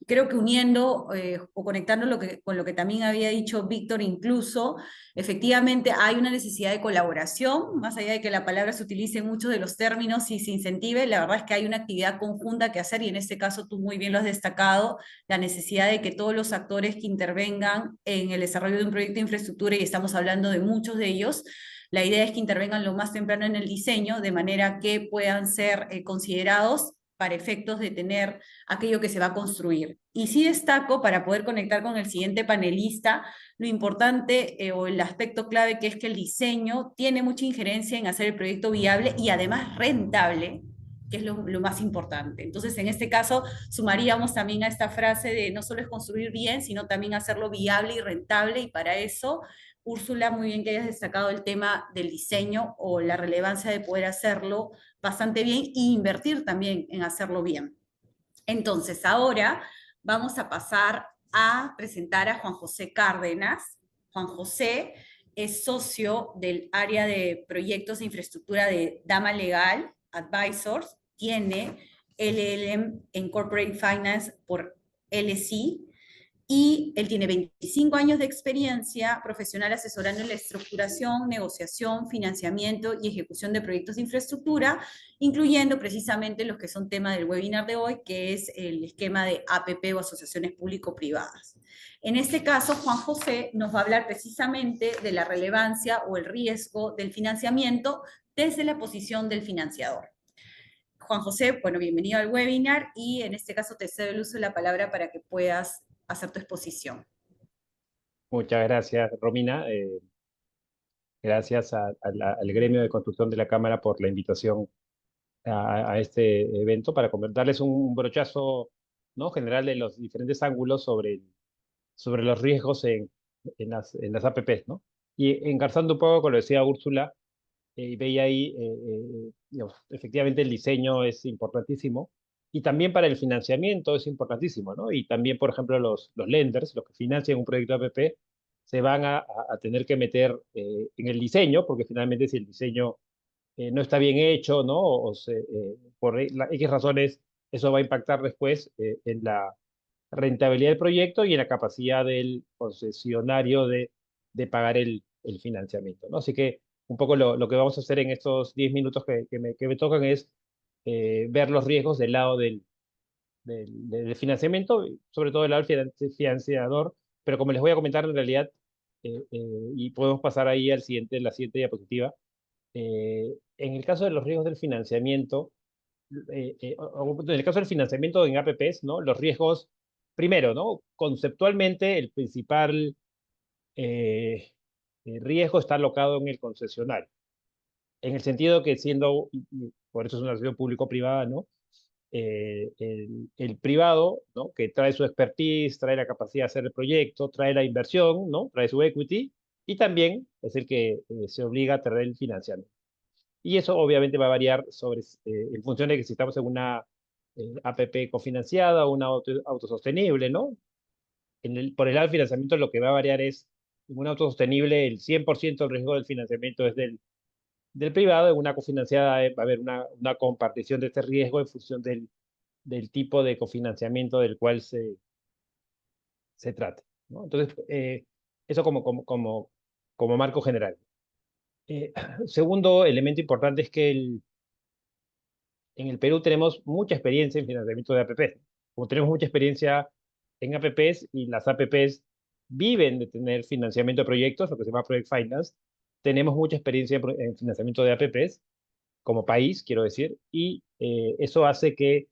Creo que uniendo o conectando con lo que también había dicho Víctor, incluso, efectivamente hay una necesidad de colaboración, más allá de que la palabra se utilice en muchos de los términos y se incentive, la verdad es que hay una actividad conjunta que hacer, y en este caso tú muy bien lo has destacado, la necesidad de que todos los actores que intervengan en el desarrollo de un proyecto de infraestructura, y estamos hablando de muchos de ellos, la idea es que intervengan lo más temprano en el diseño, de manera que puedan ser considerados para efectos de tener aquello que se va a construir. Y sí destaco, para poder conectar con el siguiente panelista, lo importante o el aspecto clave, que es que el diseño tiene mucha injerencia en hacer el proyecto viable y además rentable, que es lo más importante. Entonces, en este caso, sumaríamos también a esta frase de no solo es construir bien, sino también hacerlo viable y rentable, y para eso, Úrsula, muy bien que hayas destacado el tema del diseño o la relevancia de poder hacerlo bastante bien e invertir también en hacerlo bien. Entonces, ahora vamos a pasar a presentar a Juan José Cárdenas. Juan José es socio del área de proyectos de infraestructura de Dama Legal Advisors, tiene LLM en Corporate Finance por LSI, y él tiene 25 años de experiencia profesional asesorando en la estructuración, negociación, financiamiento y ejecución de proyectos de infraestructura, incluyendo precisamente los que son tema del webinar de hoy, que es el esquema de APP o asociaciones público-privadas. En este caso, Juan José nos va a hablar precisamente de la relevancia o el riesgo del financiamiento desde la posición del financiador. Juan José, bueno, bienvenido al webinar y en este caso te cedo el uso de la palabra para que puedas hacer tu exposición. Muchas gracias, Romina. Gracias al gremio de construcción de la Cámara por la invitación a este evento para darles un brochazo, ¿no?, general de los diferentes ángulos sobre los riesgos en las APPs, ¿no? Y engarzando un poco con lo que decía Úrsula, veía ahí, digamos, efectivamente el diseño es importantísimo y también para el financiamiento es importantísimo, ¿no? Y también, por ejemplo, los lenders, los que financian un proyecto de APP, se van a tener que meter en el diseño, porque finalmente si el diseño no está bien hecho, ¿no? Por X razones, eso va a impactar después en la rentabilidad del proyecto y en la capacidad del concesionario de pagar el financiamiento, ¿no? Así que un poco lo que vamos a hacer en estos 10 minutos que me tocan es ver los riesgos del lado del financiamiento, sobre todo del lado del financiador, pero como les voy a comentar en realidad, y podemos pasar ahí la siguiente diapositiva, en el caso de los riesgos del financiamiento, en el caso del financiamiento en APPs, ¿no? Los riesgos, primero, ¿no? Conceptualmente, el principal riesgo está alocado en el concesionario, en el sentido que y por eso es una relación público-privada, ¿no? El privado, ¿no?, que trae su expertise, trae la capacidad de hacer el proyecto, trae la inversión, ¿no?, trae su equity, y también es el que se obliga a traer el financiamiento. Y eso obviamente va a variar en función de que si estamos en una APP cofinanciada o una autosostenible, ¿no? Por el lado del financiamiento lo que va a variar es, en una autosostenible, el 100% del riesgo del financiamiento es del privado. En una cofinanciada va a haber una compartición de este riesgo en función del tipo de cofinanciamiento del cual se trata, ¿no? Entonces, eso como marco general. Segundo elemento importante es que en el Perú tenemos mucha experiencia en financiamiento de APPs. Como tenemos mucha experiencia en APPs y las APPs viven de tener financiamiento de proyectos, lo que se llama Project Finance, tenemos mucha experiencia en financiamiento de APPs como país, quiero decir, y eso hace que,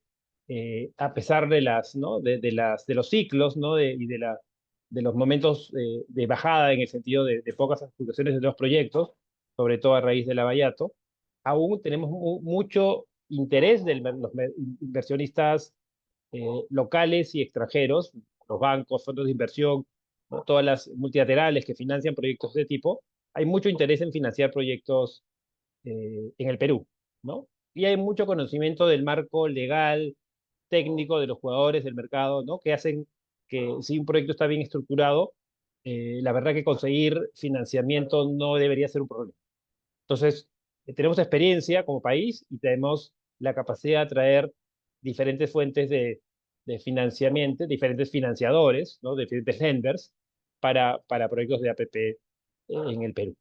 a pesar de ¿no?, de los ciclos, ¿no?, y de los momentos de bajada en el sentido de pocas adjudicaciones de los proyectos, sobre todo a raíz del Lavallato, aún tenemos mucho interés de los inversionistas locales y extranjeros, los bancos, fondos de inversión, ¿no?, todas las multilaterales que financian proyectos de tipo. Hay mucho interés en financiar proyectos en el Perú, ¿no? Y hay mucho conocimiento del marco legal, técnico de los jugadores del mercado, ¿no?, que hacen que si un proyecto está bien estructurado, la verdad que conseguir financiamiento no debería ser un problema. Entonces, tenemos experiencia como país y tenemos la capacidad de atraer diferentes fuentes de financiamiento, diferentes financiadores, ¿no?, diferentes lenders para proyectos de APP en el Perú.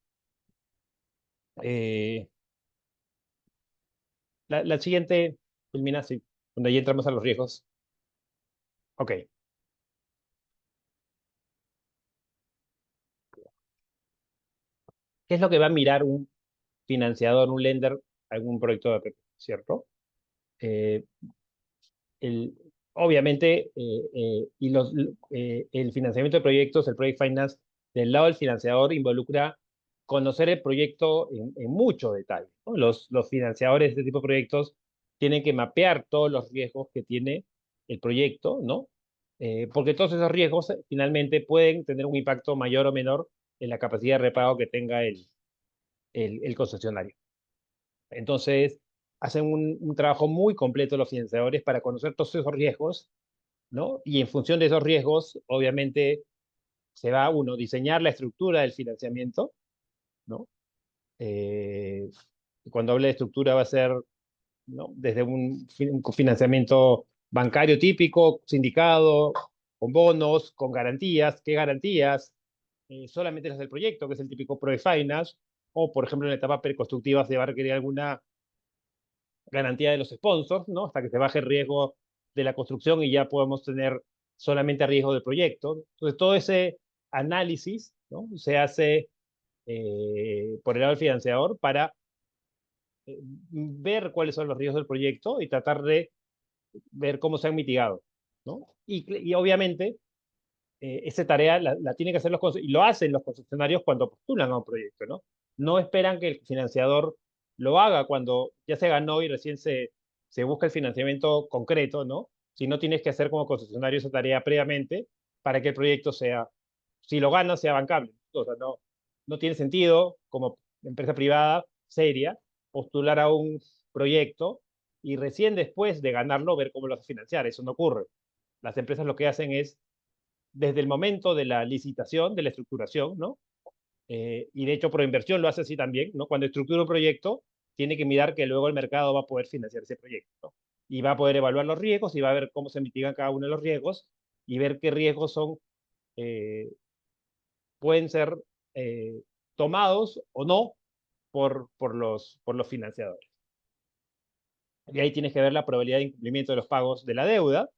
La siguiente, Ilmina, sí, donde ahí entramos a los riesgos. Ok. ¿Qué es lo que va a mirar un financiador, un lender, a algún proyecto de APP, cierto? Eh, el, Obviamente, el financiamiento de proyectos, el Project Finance, del lado del financiador involucra conocer el proyecto en mucho detalle, ¿no? Los financiadores de este tipo de proyectos tienen que mapear todos los riesgos que tiene el proyecto, ¿no? Porque todos esos riesgos finalmente pueden tener un impacto mayor o menor en la capacidad de repago que tenga el concesionario. Entonces, hacen un trabajo muy completo los financiadores para conocer todos esos riesgos, ¿no? Y en función de esos riesgos, obviamente, se va uno diseñar la estructura del financiamiento, ¿no? Cuando hablo de estructura va a ser, ¿no?, desde un financiamiento bancario típico, sindicado, con bonos, con garantías. ¿Qué garantías? Solamente las del proyecto, que es el típico Project Finance, o por ejemplo en la etapa preconstructiva se va a requerir alguna garantía de los sponsors, ¿no? Hasta que se baje el riesgo de la construcción y ya podemos tener solamente riesgo del proyecto. Entonces, todo ese análisis, ¿no? Se hace por el lado del financiador para ver cuáles son los riesgos del proyecto y tratar de ver cómo se han mitigado, ¿no? Y obviamente, esa tarea la tienen que hacer y lo hacen los concesionarios cuando postulan a un proyecto, ¿no? No esperan que el financiador lo haga cuando ya se ganó y recién se busca el financiamiento concreto, ¿no? Si no tienes que hacer como concesionario esa tarea previamente para que el proyecto sea, si lo ganas, sea bancable. O sea, no tiene sentido como empresa privada seria postular a un proyecto y recién después de ganarlo ver cómo lo vas a financiar. Eso no ocurre. Las empresas lo que hacen es desde el momento de la licitación, de la estructuración, ¿no? Y de hecho, Proinversión lo hace así también, ¿no? Cuando estructura un proyecto, tiene que mirar que luego el mercado va a poder financiar ese proyecto, ¿no? Y va a poder evaluar los riesgos y va a ver cómo se mitigan cada uno de los riesgos y ver qué riesgos son, pueden ser tomados o no por los financiadores. Y ahí tienes que ver la probabilidad de incumplimiento de los pagos de la deuda,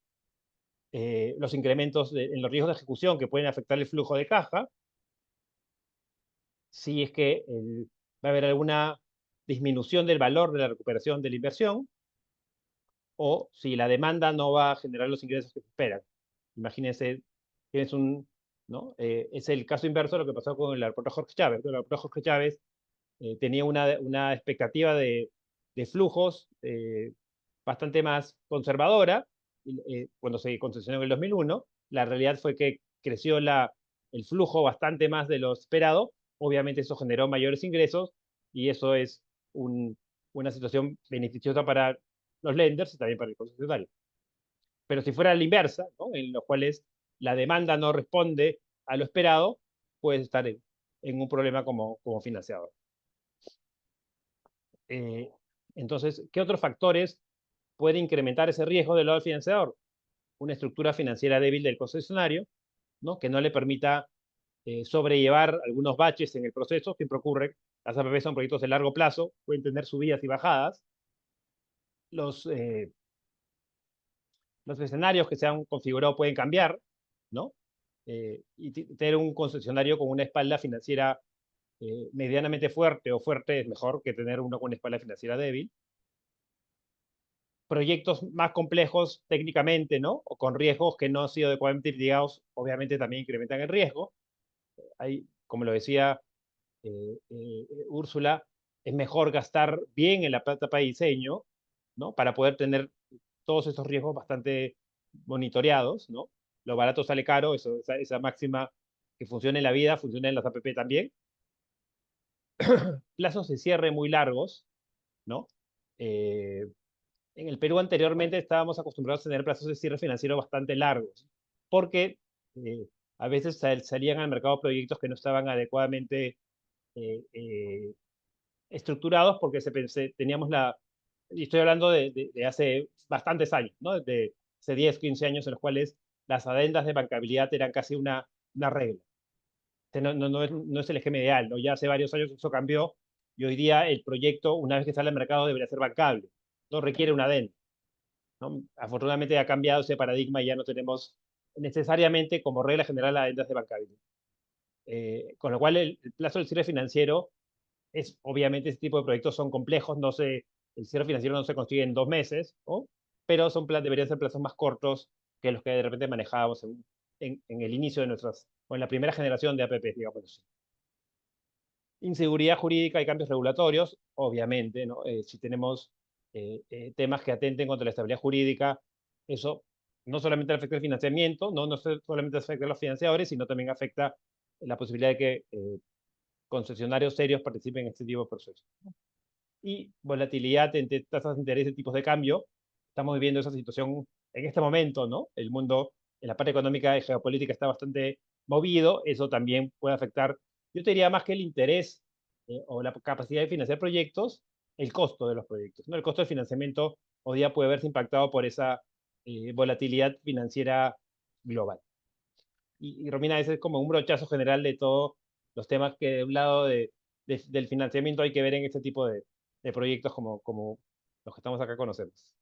los incrementos en los riesgos de ejecución que pueden afectar el flujo de caja, si es que va a haber alguna disminución del valor de la recuperación de la inversión, o si la demanda no va a generar los ingresos que se esperan. Imagínense, tienes ¿no? Es el caso inverso de lo que pasó con el aeropuerto Jorge Chávez. El aeropuerto Jorge Chávez tenía una expectativa de flujos bastante más conservadora cuando se concesionó en el 2001. La realidad fue que creció el flujo bastante más de lo esperado. Obviamente eso generó mayores ingresos y eso es una situación beneficiosa para los lenders y también para el concesionario. Pero si fuera la inversa, ¿no? En los cuales la demanda no responde a lo esperado, puedes estar en un problema como financiador. Entonces, ¿qué otros factores pueden incrementar ese riesgo del lado del financiador? Una estructura financiera débil del concesionario, ¿no? Que no le permita sobrellevar algunos baches en el proceso. Siempre ocurre, las APP son proyectos de largo plazo, pueden tener subidas y bajadas. Los escenarios que se han configurado pueden cambiar, ¿no? Y tener un concesionario con una espalda financiera medianamente fuerte o fuerte es mejor que tener uno con una espalda financiera débil. Proyectos más complejos técnicamente, ¿no? O con riesgos que no han sido adecuadamente mitigados, obviamente también incrementan el riesgo. Hay, como lo decía Úrsula, es mejor gastar bien en la etapa de diseño, ¿no? Para poder tener todos estos riesgos bastante monitoreados, ¿no? Lo barato sale caro, esa máxima que funciona en la vida, funciona en las APP también. Plazos de cierre muy largos, ¿no? En el Perú anteriormente estábamos acostumbrados a tener plazos de cierre financiero bastante largos, porque a veces salían al mercado proyectos que no estaban adecuadamente estructurados porque teníamos y estoy hablando de hace bastantes años, ¿no? De hace 10, 15 años en los cuales las adendas de bancabilidad eran casi una regla. No es el esquema ideal, ¿no? Ya hace varios años eso cambió y hoy día el proyecto, una vez que sale al mercado, debería ser bancable. No requiere una adenda, ¿no? Afortunadamente ha cambiado ese paradigma y ya no tenemos necesariamente como regla general adendas de bancabilidad. Con lo cual el plazo del cierre financiero obviamente ese tipo de proyectos son complejos, el cierre financiero no se consigue en 2 meses, ¿no? Pero deberían ser plazos más cortos que los que de repente manejábamos en el inicio de o en la primera generación de APPs, digamos así. Inseguridad jurídica y cambios regulatorios, obviamente, ¿no? Si tenemos temas que atenten contra la estabilidad jurídica, eso no solamente afecta el financiamiento, no solamente afecta a los financiadores, sino también afecta la posibilidad de que concesionarios serios participen en este tipo de procesos. Y volatilidad entre tasas de interés y tipos de cambio. Estamos viviendo esa situación en este momento, ¿no? El mundo en la parte económica y geopolítica está bastante movido. Eso también puede afectar, yo te diría más que el interés o la capacidad de financiar proyectos, el costo de los proyectos, ¿no? El costo del financiamiento hoy día puede verse impactado por esa volatilidad financiera global. y Romina, ese es como un brochazo general de todos los temas que de un lado del financiamiento hay que ver en este tipo de proyectos como los que estamos acá conocemos.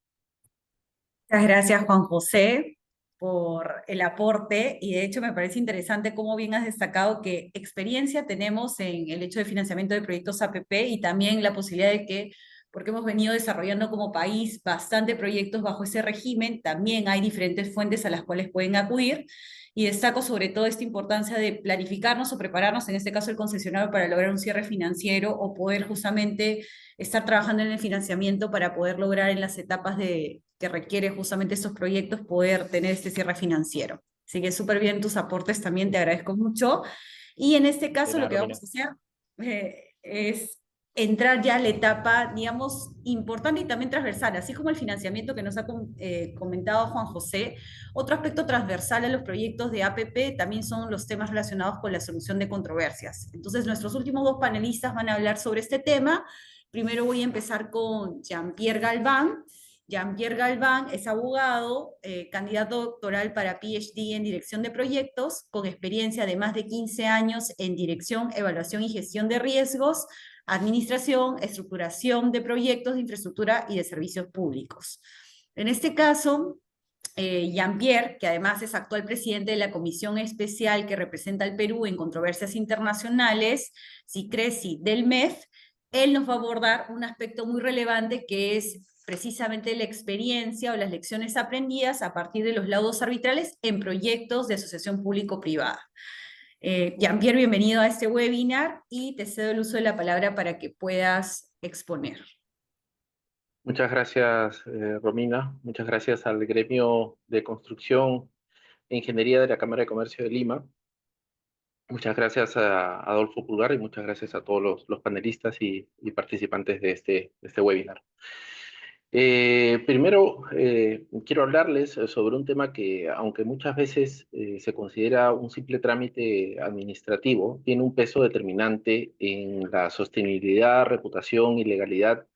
Muchas gracias, Juan José, por el aporte y de hecho me parece interesante cómo bien has destacado que experiencia tenemos en el hecho de financiamiento de proyectos APP y también la posibilidad de que, porque hemos venido desarrollando como país bastante proyectos bajo ese régimen, también hay diferentes fuentes a las cuales pueden acudir y destaco sobre todo esta importancia de planificarnos o prepararnos, en este caso el concesionario, para lograr un cierre financiero o poder justamente estar trabajando en el financiamiento para poder lograr en las etapas que requiere justamente estos proyectos poder tener este cierre financiero. Así que súper bien tus aportes también, te agradezco mucho. Y en este caso lo que vamos a hacer es entrar ya a la etapa, digamos, importante y también transversal, así como el financiamiento que nos ha comentado Juan José. Otro aspecto transversal a los proyectos de APP también son los temas relacionados con la solución de controversias. Entonces, nuestros últimos dos panelistas van a hablar sobre este tema. Primero voy a empezar con Jean-Pierre Galván. Jean-Pierre Galván es abogado, candidato doctoral para PhD en dirección de proyectos, con experiencia de más de 15 años en dirección, evaluación y gestión de riesgos, administración, estructuración de proyectos de infraestructura y de servicios públicos. En este caso, Jean-Pierre, que además es actual presidente de la Comisión Especial que representa al Perú en controversias internacionales, SICRESI del MEF, él nos va a abordar un aspecto muy relevante que es precisamente la experiencia o las lecciones aprendidas a partir de los laudos arbitrales en proyectos de asociación público-privada. Jean-Pierre, bienvenido a este webinar y te cedo el uso de la palabra para que puedas exponer. Muchas gracias, Romina. Muchas gracias al Gremio de Construcción e Ingeniería de la Cámara de Comercio de Lima. Muchas gracias a Adolfo Pulgar y muchas gracias a todos los panelistas y participantes de este webinar. Primero, quiero hablarles sobre un tema que, aunque muchas veces se considera un simple trámite administrativo, tiene un peso determinante en la sostenibilidad, reputación y legalidad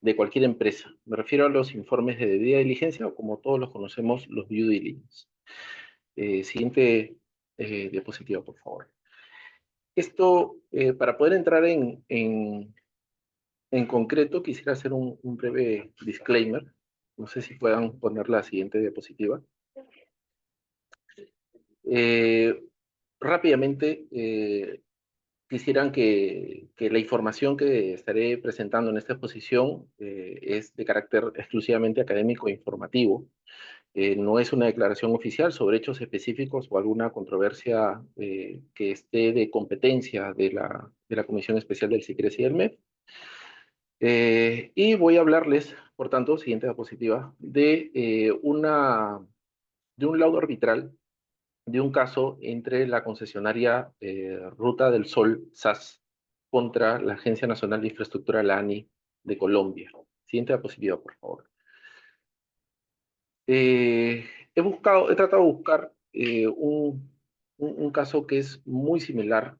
de cualquier empresa. Me refiero a los informes de debida diligencia, o como todos los conocemos, los due diligence. Siguiente diapositiva, por favor. Esto, para poder entrar en concreto, quisiera hacer un breve disclaimer. No sé si puedan poner la siguiente diapositiva. Rápidamente, quisieran que la información que estaré presentando en esta exposición es de carácter exclusivamente académico e informativo. No es una declaración oficial sobre hechos específicos o alguna controversia que esté de competencia de la Comisión Especial del SICRESI y del MEF. Y voy a hablarles, por tanto, siguiente diapositiva, de un laudo arbitral de un caso entre la concesionaria Ruta del Sol, SAS, contra la Agencia Nacional de Infraestructura, la ANI, de Colombia. Siguiente diapositiva, por favor. He tratado de buscar un caso que es muy similar,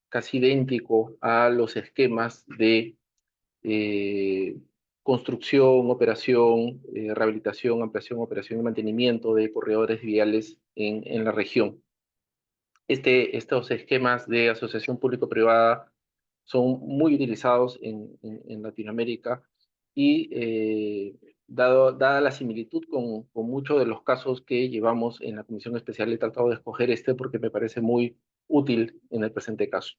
casi idéntico a los esquemas de construcción, operación, rehabilitación, ampliación, operación y mantenimiento de corredores viales en la región. Estos esquemas de asociación público-privada son muy utilizados en Latinoamérica y dada la similitud con muchos de los casos que llevamos en la Comisión Especial, he tratado de escoger este porque me parece muy útil en el presente caso.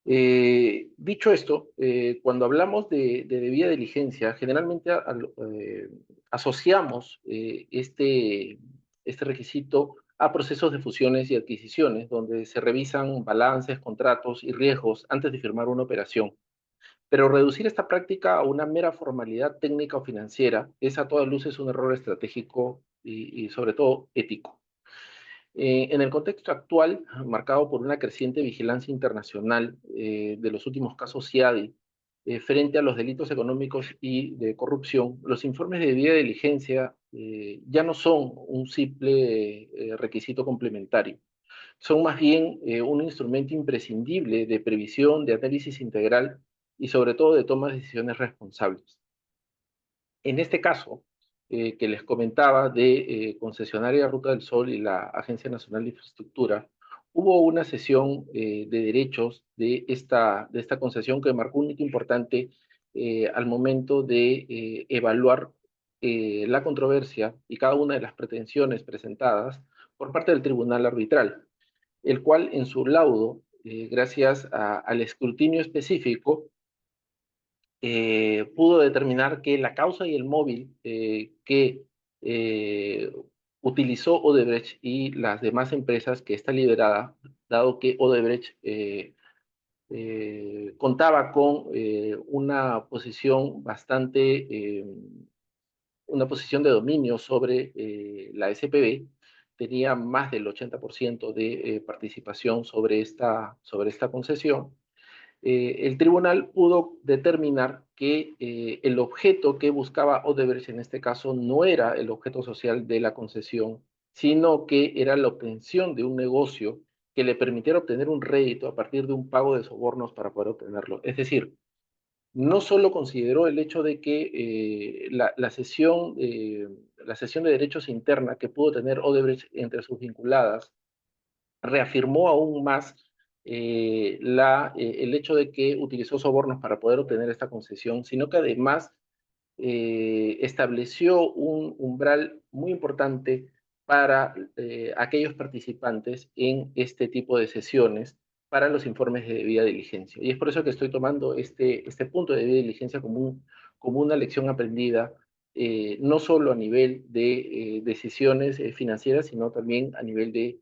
Dicho esto, cuando hablamos de debida diligencia, generalmente asociamos este requisito a procesos de fusiones y adquisiciones, donde se revisan balances, contratos y riesgos antes de firmar una operación. Pero reducir esta práctica a una mera formalidad técnica o financiera es a todas luces un error estratégico y sobre todo ético. En el contexto actual, marcado por una creciente vigilancia internacional de los últimos casos CIADI, frente a los delitos económicos y de corrupción, los informes de debida diligencia ya no son un simple requisito complementario. Son más bien un instrumento imprescindible de previsión, de análisis integral y sobre todo de toma de decisiones responsables. En este caso, que les comentaba de concesionaria Ruta del Sol y la Agencia Nacional de Infraestructura, hubo una sesión de derechos de esta concesión que marcó un hito importante al momento de evaluar la controversia y cada una de las pretensiones presentadas por parte del Tribunal Arbitral, el cual en su laudo, gracias al escrutinio específico, pudo determinar que la causa y el móvil que utilizó Odebrecht y las demás empresas que está liberada, dado que Odebrecht contaba con una posición una posición de dominio sobre la SPV, tenía más del 80% de participación sobre esta concesión. El tribunal pudo determinar que el objeto que buscaba Odebrecht en este caso no era el objeto social de la concesión, sino que era la obtención de un negocio que le permitiera obtener un rédito a partir de un pago de sobornos para poder obtenerlo. Es decir, no solo consideró el hecho de que la sesión de derechos interna que pudo tener Odebrecht entre sus vinculadas reafirmó aún más el hecho de que utilizó sobornos para poder obtener esta concesión, sino que además estableció un umbral muy importante para aquellos participantes en este tipo de sesiones para los informes de debida diligencia. Y es por eso que estoy tomando este punto de debida diligencia como una lección aprendida, no solo a nivel de decisiones financieras, sino también a nivel de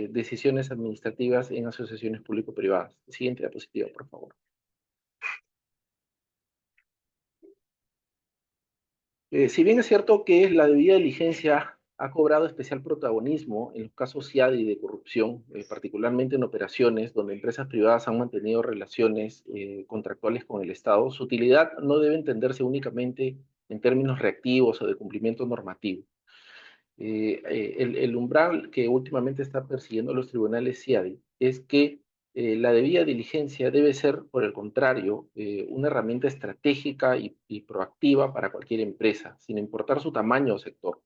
decisiones administrativas en asociaciones público-privadas. Siguiente diapositiva, por favor. Si bien es cierto que la debida diligencia ha cobrado especial protagonismo en los casos CIADI de corrupción, particularmente en operaciones donde empresas privadas han mantenido relaciones contractuales con el Estado, su utilidad no debe entenderse únicamente en términos reactivos o de cumplimiento normativo. El umbral que últimamente está persiguiendo los tribunales CIADI es que la debida diligencia debe ser, por el contrario, una herramienta estratégica y proactiva para cualquier empresa, sin importar su tamaño o sector.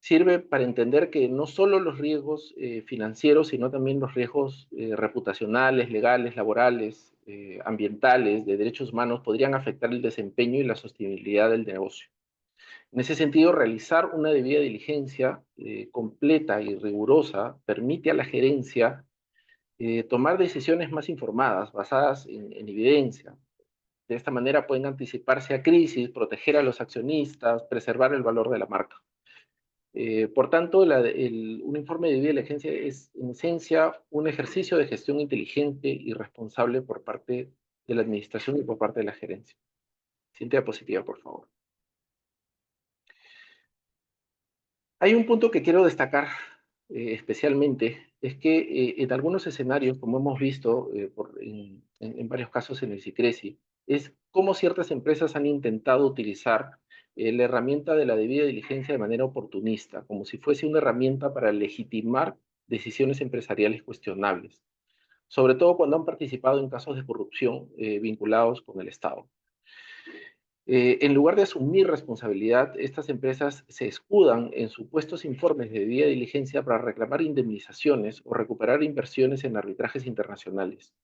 Sirve para entender que no solo los riesgos financieros, sino también los riesgos reputacionales, legales, laborales, ambientales, de derechos humanos, podrían afectar el desempeño y la sostenibilidad del negocio. En ese sentido, realizar una debida diligencia completa y rigurosa permite a la gerencia tomar decisiones más informadas, basadas en evidencia. De esta manera pueden anticiparse a crisis, proteger a los accionistas, preservar el valor de la marca. Por tanto, un informe de debida diligencia es, en esencia, un ejercicio de gestión inteligente y responsable por parte de la administración y por parte de la gerencia. Siguiente diapositiva, por favor. Hay un punto que quiero destacar especialmente, es que en algunos escenarios, como hemos visto en varios casos en el SICRESI, es cómo ciertas empresas han intentado utilizar la herramienta de la debida diligencia de manera oportunista, como si fuese una herramienta para legitimar decisiones empresariales cuestionables, sobre todo cuando han participado en casos de corrupción vinculados con el Estado. En lugar de asumir responsabilidad, estas empresas se escudan en supuestos informes de debida diligencia para reclamar indemnizaciones o recuperar inversiones en arbitrajes internacionales.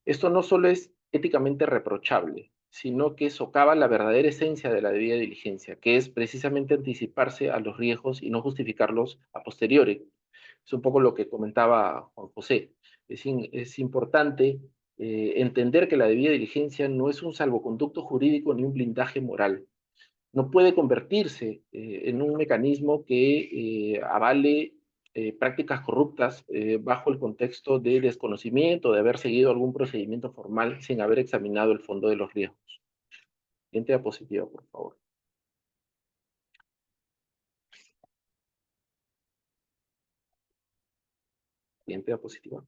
Esto no solo es éticamente reprochable, sino que socava la verdadera esencia de la debida diligencia, que es precisamente anticiparse a los riesgos y no justificarlos a posteriori. Es un poco lo que comentaba Juan José. Es importante entender que la debida diligencia no es un salvoconducto jurídico ni un blindaje moral. No puede convertirse en un mecanismo que avale prácticas corruptas bajo el contexto de desconocimiento, de haber seguido algún procedimiento formal sin haber examinado el fondo de los riesgos. Siguiente diapositiva, por favor. Siguiente diapositiva.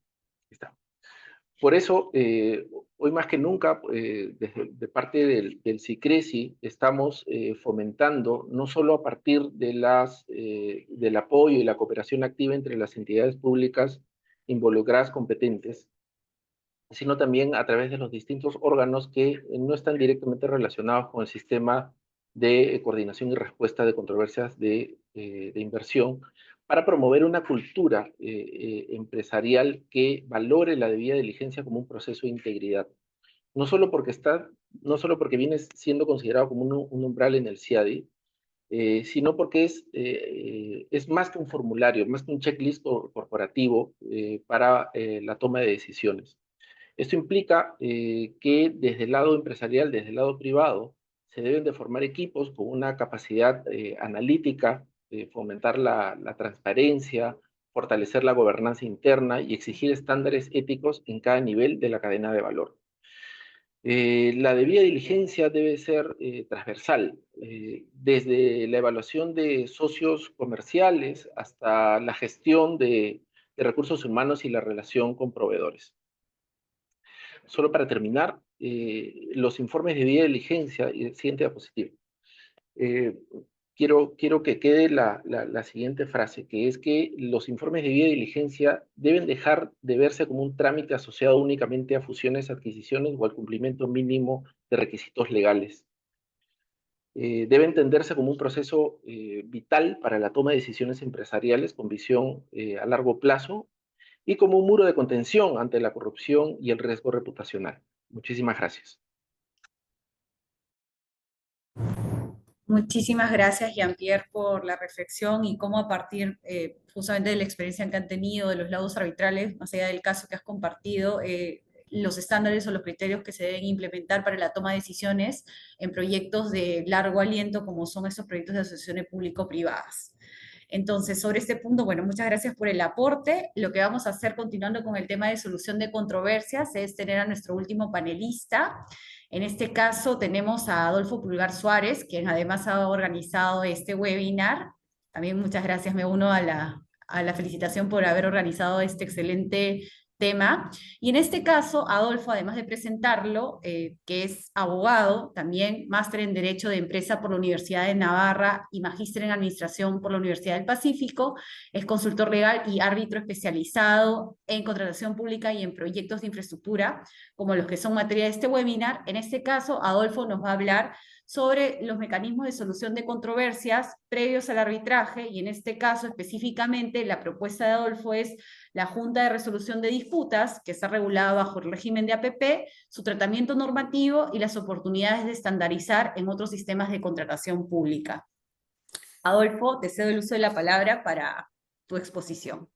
Está. Por eso, hoy más que nunca, de parte del SICRESI, estamos fomentando, no solo a partir de del apoyo y la cooperación activa entre las entidades públicas involucradas competentes, sino también a través de los distintos órganos que no están directamente relacionados con el sistema de coordinación y respuesta de controversias de inversión, para promover una cultura empresarial que valore la debida diligencia como un proceso de integridad. No solo porque viene siendo considerado como un umbral en el CIADI, sino porque es más que un formulario, más que un checklist corporativo para la toma de decisiones. Esto implica que desde el lado empresarial, desde el lado privado, se deben de formar equipos con una capacidad analítica, fomentar la transparencia, fortalecer la gobernanza interna y exigir estándares éticos en cada nivel de la cadena de valor. La debida diligencia debe ser transversal, desde la evaluación de socios comerciales hasta la gestión de recursos humanos y la relación con proveedores. Solo para terminar, los informes de debida diligencia, y el siguiente diapositivo. Quiero que quede la siguiente frase, que es que los informes de debida diligencia deben dejar de verse como un trámite asociado únicamente a fusiones, adquisiciones o al cumplimiento mínimo de requisitos legales. Debe entenderse como un proceso vital para la toma de decisiones empresariales con visión a largo plazo y como un muro de contención ante la corrupción y el riesgo reputacional. Muchísimas gracias. Muchísimas gracias, Jean-Pierre, por la reflexión y cómo a partir justamente de la experiencia que han tenido de los laudos arbitrales, más allá del caso que has compartido, los estándares o los criterios que se deben implementar para la toma de decisiones en proyectos de largo aliento, como son estos proyectos de asociaciones público-privadas. Entonces, sobre este punto, bueno, muchas gracias por el aporte. Lo que vamos a hacer continuando con el tema de solución de controversias es tener a nuestro último panelista. En este caso tenemos a Adolfo Pulgar Suárez, quien además ha organizado este webinar. También muchas gracias, me uno a la felicitación por haber organizado este excelente tema. Y en este caso, Adolfo, además de presentarlo, que es abogado, también máster en Derecho de Empresa por la Universidad de Navarra y magíster en Administración por la Universidad del Pacífico, es consultor legal y árbitro especializado en contratación pública y en proyectos de infraestructura, como los que son materia de este webinar. En este caso, Adolfo nos va a hablar sobre los mecanismos de solución de controversias previos al arbitraje, y en este caso específicamente la propuesta de Adolfo es la Junta de Resolución de Disputas, que está regulada bajo el régimen de APP, su tratamiento normativo y las oportunidades de estandarizar en otros sistemas de contratación pública. Adolfo, te cedo el uso de la palabra para tu exposición.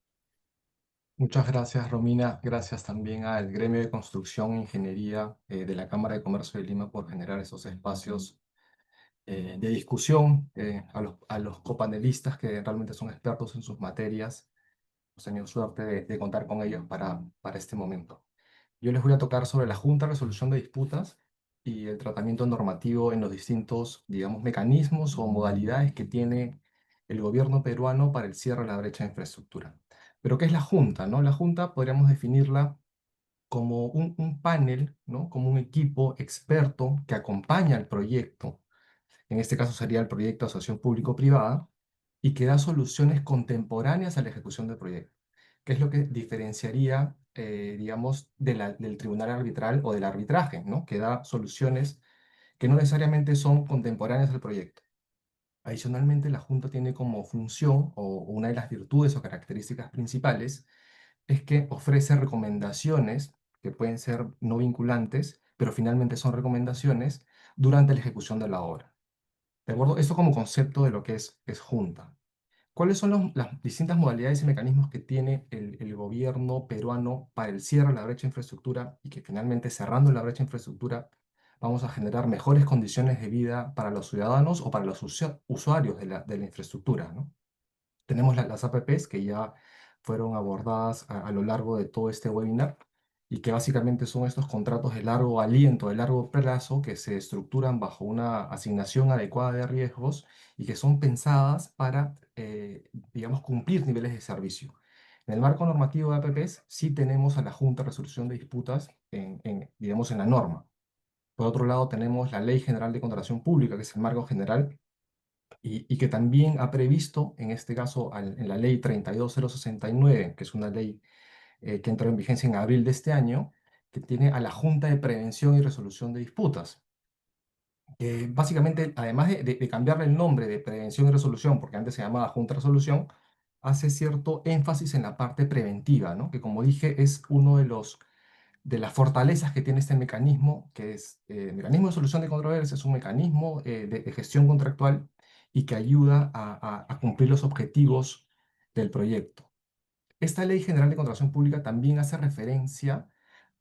Muchas gracias, Romina. Gracias también al Gremio de Construcción e Ingeniería de la Cámara de Comercio de Lima por generar esos espacios de discusión, a los copanelistas que realmente son expertos en sus materias. Hemos tenido suerte de contar con ellos para este momento. Yo les voy a tocar sobre la Junta de Resolución de Disputas y el tratamiento normativo en los distintos, digamos, mecanismos o modalidades que tiene el gobierno peruano para el cierre de la brecha de infraestructura. Pero ¿qué es la Junta, no? La Junta podríamos definirla como un panel, ¿no? Como un equipo experto que acompaña al proyecto. En este caso sería el proyecto de asociación público-privada y que da soluciones contemporáneas a la ejecución del proyecto. ¿Qué es lo que diferenciaría, digamos, del tribunal arbitral o del arbitraje, ¿no? Que da soluciones que no necesariamente son contemporáneas al proyecto. Adicionalmente, la Junta tiene como función, o una de las virtudes o características principales, es que ofrece recomendaciones que pueden ser no vinculantes, pero finalmente son recomendaciones durante la ejecución de la obra. ¿De acuerdo? Esto como concepto de lo que es Junta. ¿Cuáles son las distintas modalidades y mecanismos que tiene el gobierno peruano para el cierre de la brecha de infraestructura y que finalmente cerrando la brecha de infraestructura vamos a generar mejores condiciones de vida para los ciudadanos o para los usuarios de la infraestructura, ¿no? Tenemos las APPs que ya fueron abordadas a lo largo de todo este webinar y que básicamente son estos contratos de largo aliento, de largo plazo, que se estructuran bajo una asignación adecuada de riesgos y que son pensadas para, digamos, cumplir niveles de servicio. En el marco normativo de APPs sí tenemos a la Junta de Resolución de Disputas, digamos, en la norma. Por otro lado, tenemos la Ley General de Contratación Pública, que es el marco general, y que también ha previsto, en este caso, en la Ley 32069, que es una ley que entró en vigencia en abril de este año, que tiene a la Junta de Prevención y Resolución de Disputas. que básicamente, además de cambiarle el nombre de prevención y resolución, porque antes se llamaba Junta de Resolución, hace cierto énfasis en la parte preventiva, ¿no? Que como dije es uno de las fortalezas que tiene este mecanismo, que es el mecanismo de solución de controversias, es un mecanismo de gestión contractual y que ayuda a cumplir los objetivos del proyecto. Esta Ley General de Contratación Pública también hace referencia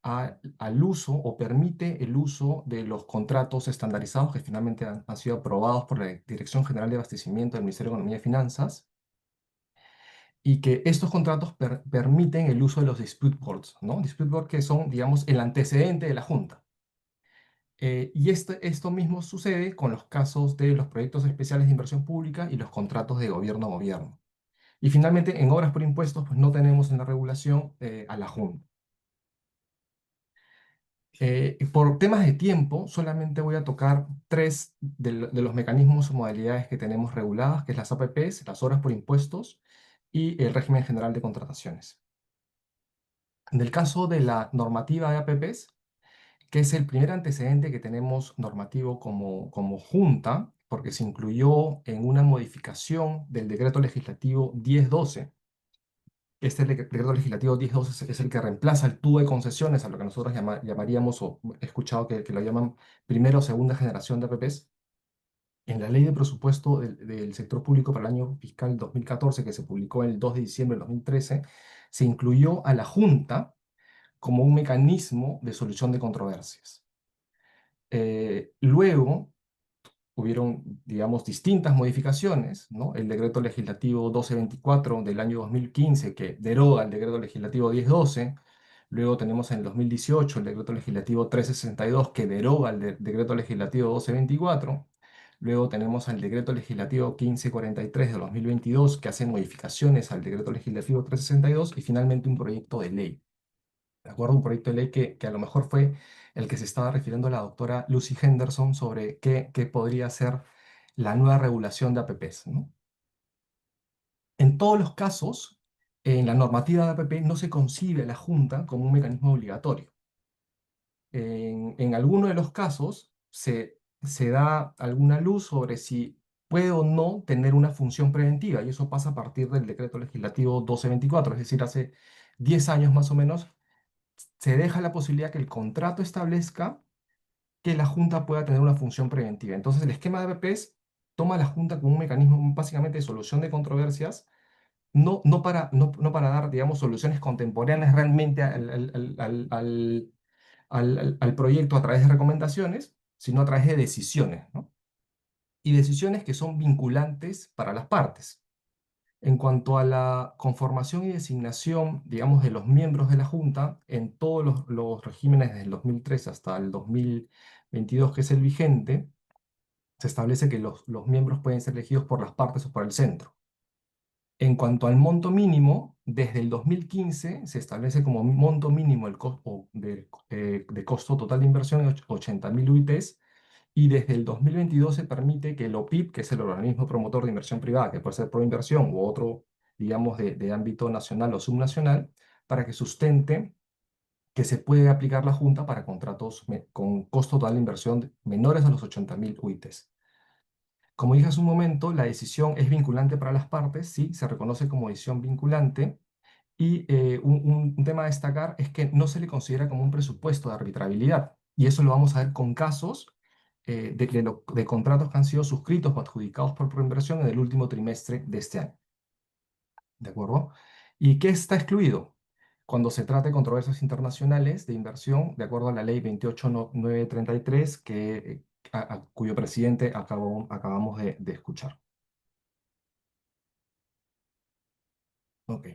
al uso o permite el uso de los contratos estandarizados que finalmente han sido aprobados por la Dirección General de Abastecimiento del Ministerio de Economía y Finanzas, y que estos contratos permiten el uso de los dispute boards, ¿no? Dispute boards que son, digamos, el antecedente de la Junta. Y esto mismo sucede con los casos de los proyectos especiales de inversión pública y los contratos de gobierno a gobierno. Y finalmente, en obras por impuestos, pues no tenemos en la regulación a la Junta. Por temas de tiempo, solamente voy a tocar tres de los mecanismos o modalidades que tenemos reguladas, que es las APPs, las obras por impuestos y el régimen general de contrataciones. En el caso de la normativa de APPs, que es el primer antecedente que tenemos normativo como Junta, porque se incluyó en una modificación del decreto legislativo 1012. Este decreto legislativo 1012 es el que reemplaza el TUE de concesiones, a lo que nosotros llamaríamos, o he escuchado que lo llaman primera o segunda generación de APPs. En la ley de presupuesto del sector público para el año fiscal 2014, que se publicó el 2 de diciembre de 2013, se incluyó a la Junta como un mecanismo de solución de controversias. Luego hubieron, digamos, distintas modificaciones, ¿no? El decreto legislativo 1224 del año 2015 que deroga el decreto legislativo 1012. Luego tenemos en el 2018 el decreto legislativo 1362 que deroga el decreto legislativo 1224. Luego tenemos el decreto legislativo 1543 de 2022 que hace modificaciones al decreto legislativo 362 y finalmente un proyecto de ley. ¿De acuerdo? Un proyecto de ley que a lo mejor fue el que se estaba refiriendo la doctora Lucy Henderson sobre qué podría ser la nueva regulación de APPs, ¿no? En todos los casos, en la normativa de APP no se concibe a la Junta como un mecanismo obligatorio. En alguno de los casos se da alguna luz sobre si puede o no tener una función preventiva, y eso pasa a partir del decreto legislativo 1224, es decir, hace 10 años más o menos, se deja la posibilidad que el contrato establezca que la Junta pueda tener una función preventiva. Entonces, el esquema de APPs toma a la Junta como un mecanismo básicamente de solución de controversias, no para dar, digamos, soluciones contemporáneas realmente al proyecto a través de recomendaciones, sino a través de decisiones, ¿no? Y decisiones que son vinculantes para las partes. En cuanto a la conformación y designación, digamos, de los miembros de la Junta, en todos los regímenes desde el 2013 hasta el 2022, que es el vigente, se establece que los miembros pueden ser elegidos por las partes o por el centro. En cuanto al monto mínimo, desde el 2015 se establece como monto mínimo de costo total de inversión de 80.000 UITs, y desde el 2022 se permite que el OPIP, que es el organismo promotor de inversión privada, que puede ser Proinversión u otro, digamos, de ámbito nacional o subnacional, para que sustente que se puede aplicar la Junta para contratos con costo total de inversión menores a los 80.000 UITs. Como dije hace un momento, la decisión es vinculante para las partes, sí, se reconoce como decisión vinculante. Y un tema a destacar es que no se le considera como un presupuesto de arbitrabilidad. Y eso lo vamos a ver con casos de contratos que han sido suscritos o adjudicados por Proinversión en el último trimestre de este año. ¿De acuerdo? ¿Y qué está excluido? Cuando se trata de controversias internacionales de inversión, de acuerdo a la ley 28933, cuyo presidente acabamos de escuchar. Ok.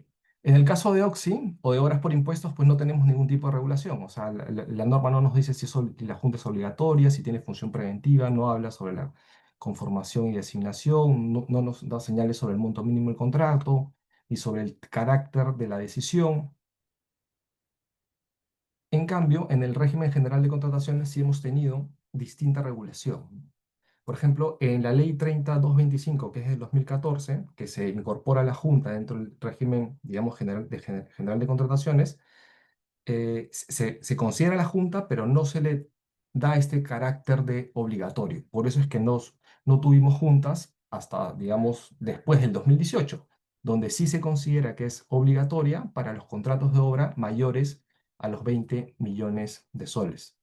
En el caso de Oxy o de obras por impuestos, pues no tenemos ningún tipo de regulación. O sea, la norma no nos dice si la Junta es obligatoria, si tiene función preventiva, no habla sobre la conformación y designación, no nos da señales sobre el monto mínimo del contrato y sobre el carácter de la decisión. En cambio, en el régimen general de contrataciones sí hemos tenido distinta regulación. Por ejemplo, en la ley 30225, que es del 2014, que se incorpora a la Junta dentro del régimen, digamos, general de contrataciones, se considera la Junta, pero no se le da este carácter de obligatorio. Por eso es que no tuvimos juntas hasta, digamos, después del 2018, donde sí se considera que es obligatoria para los contratos de obra mayores a los 20 millones de soles.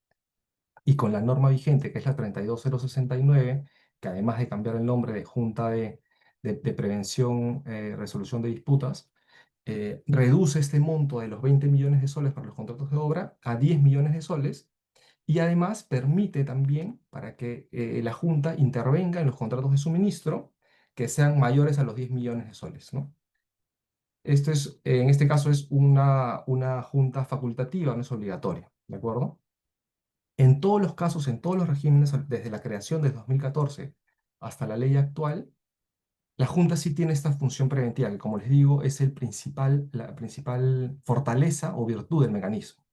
Y con la norma vigente, que es la 32069, que además de cambiar el nombre de Junta de Prevención, Resolución de Disputas, reduce este monto de los 20 millones de soles para los contratos de obra a 10 millones de soles y además permite también para que la Junta intervenga en los contratos de suministro que sean mayores a los 10 millones de soles, ¿no? Esto es, en este caso es una Junta facultativa, no es obligatoria, ¿de acuerdo? En todos los casos, en todos los regímenes, desde la creación del 2014 hasta la ley actual, la Junta sí tiene esta función preventiva, que como les digo, es la principal fortaleza o virtud del mecanismo.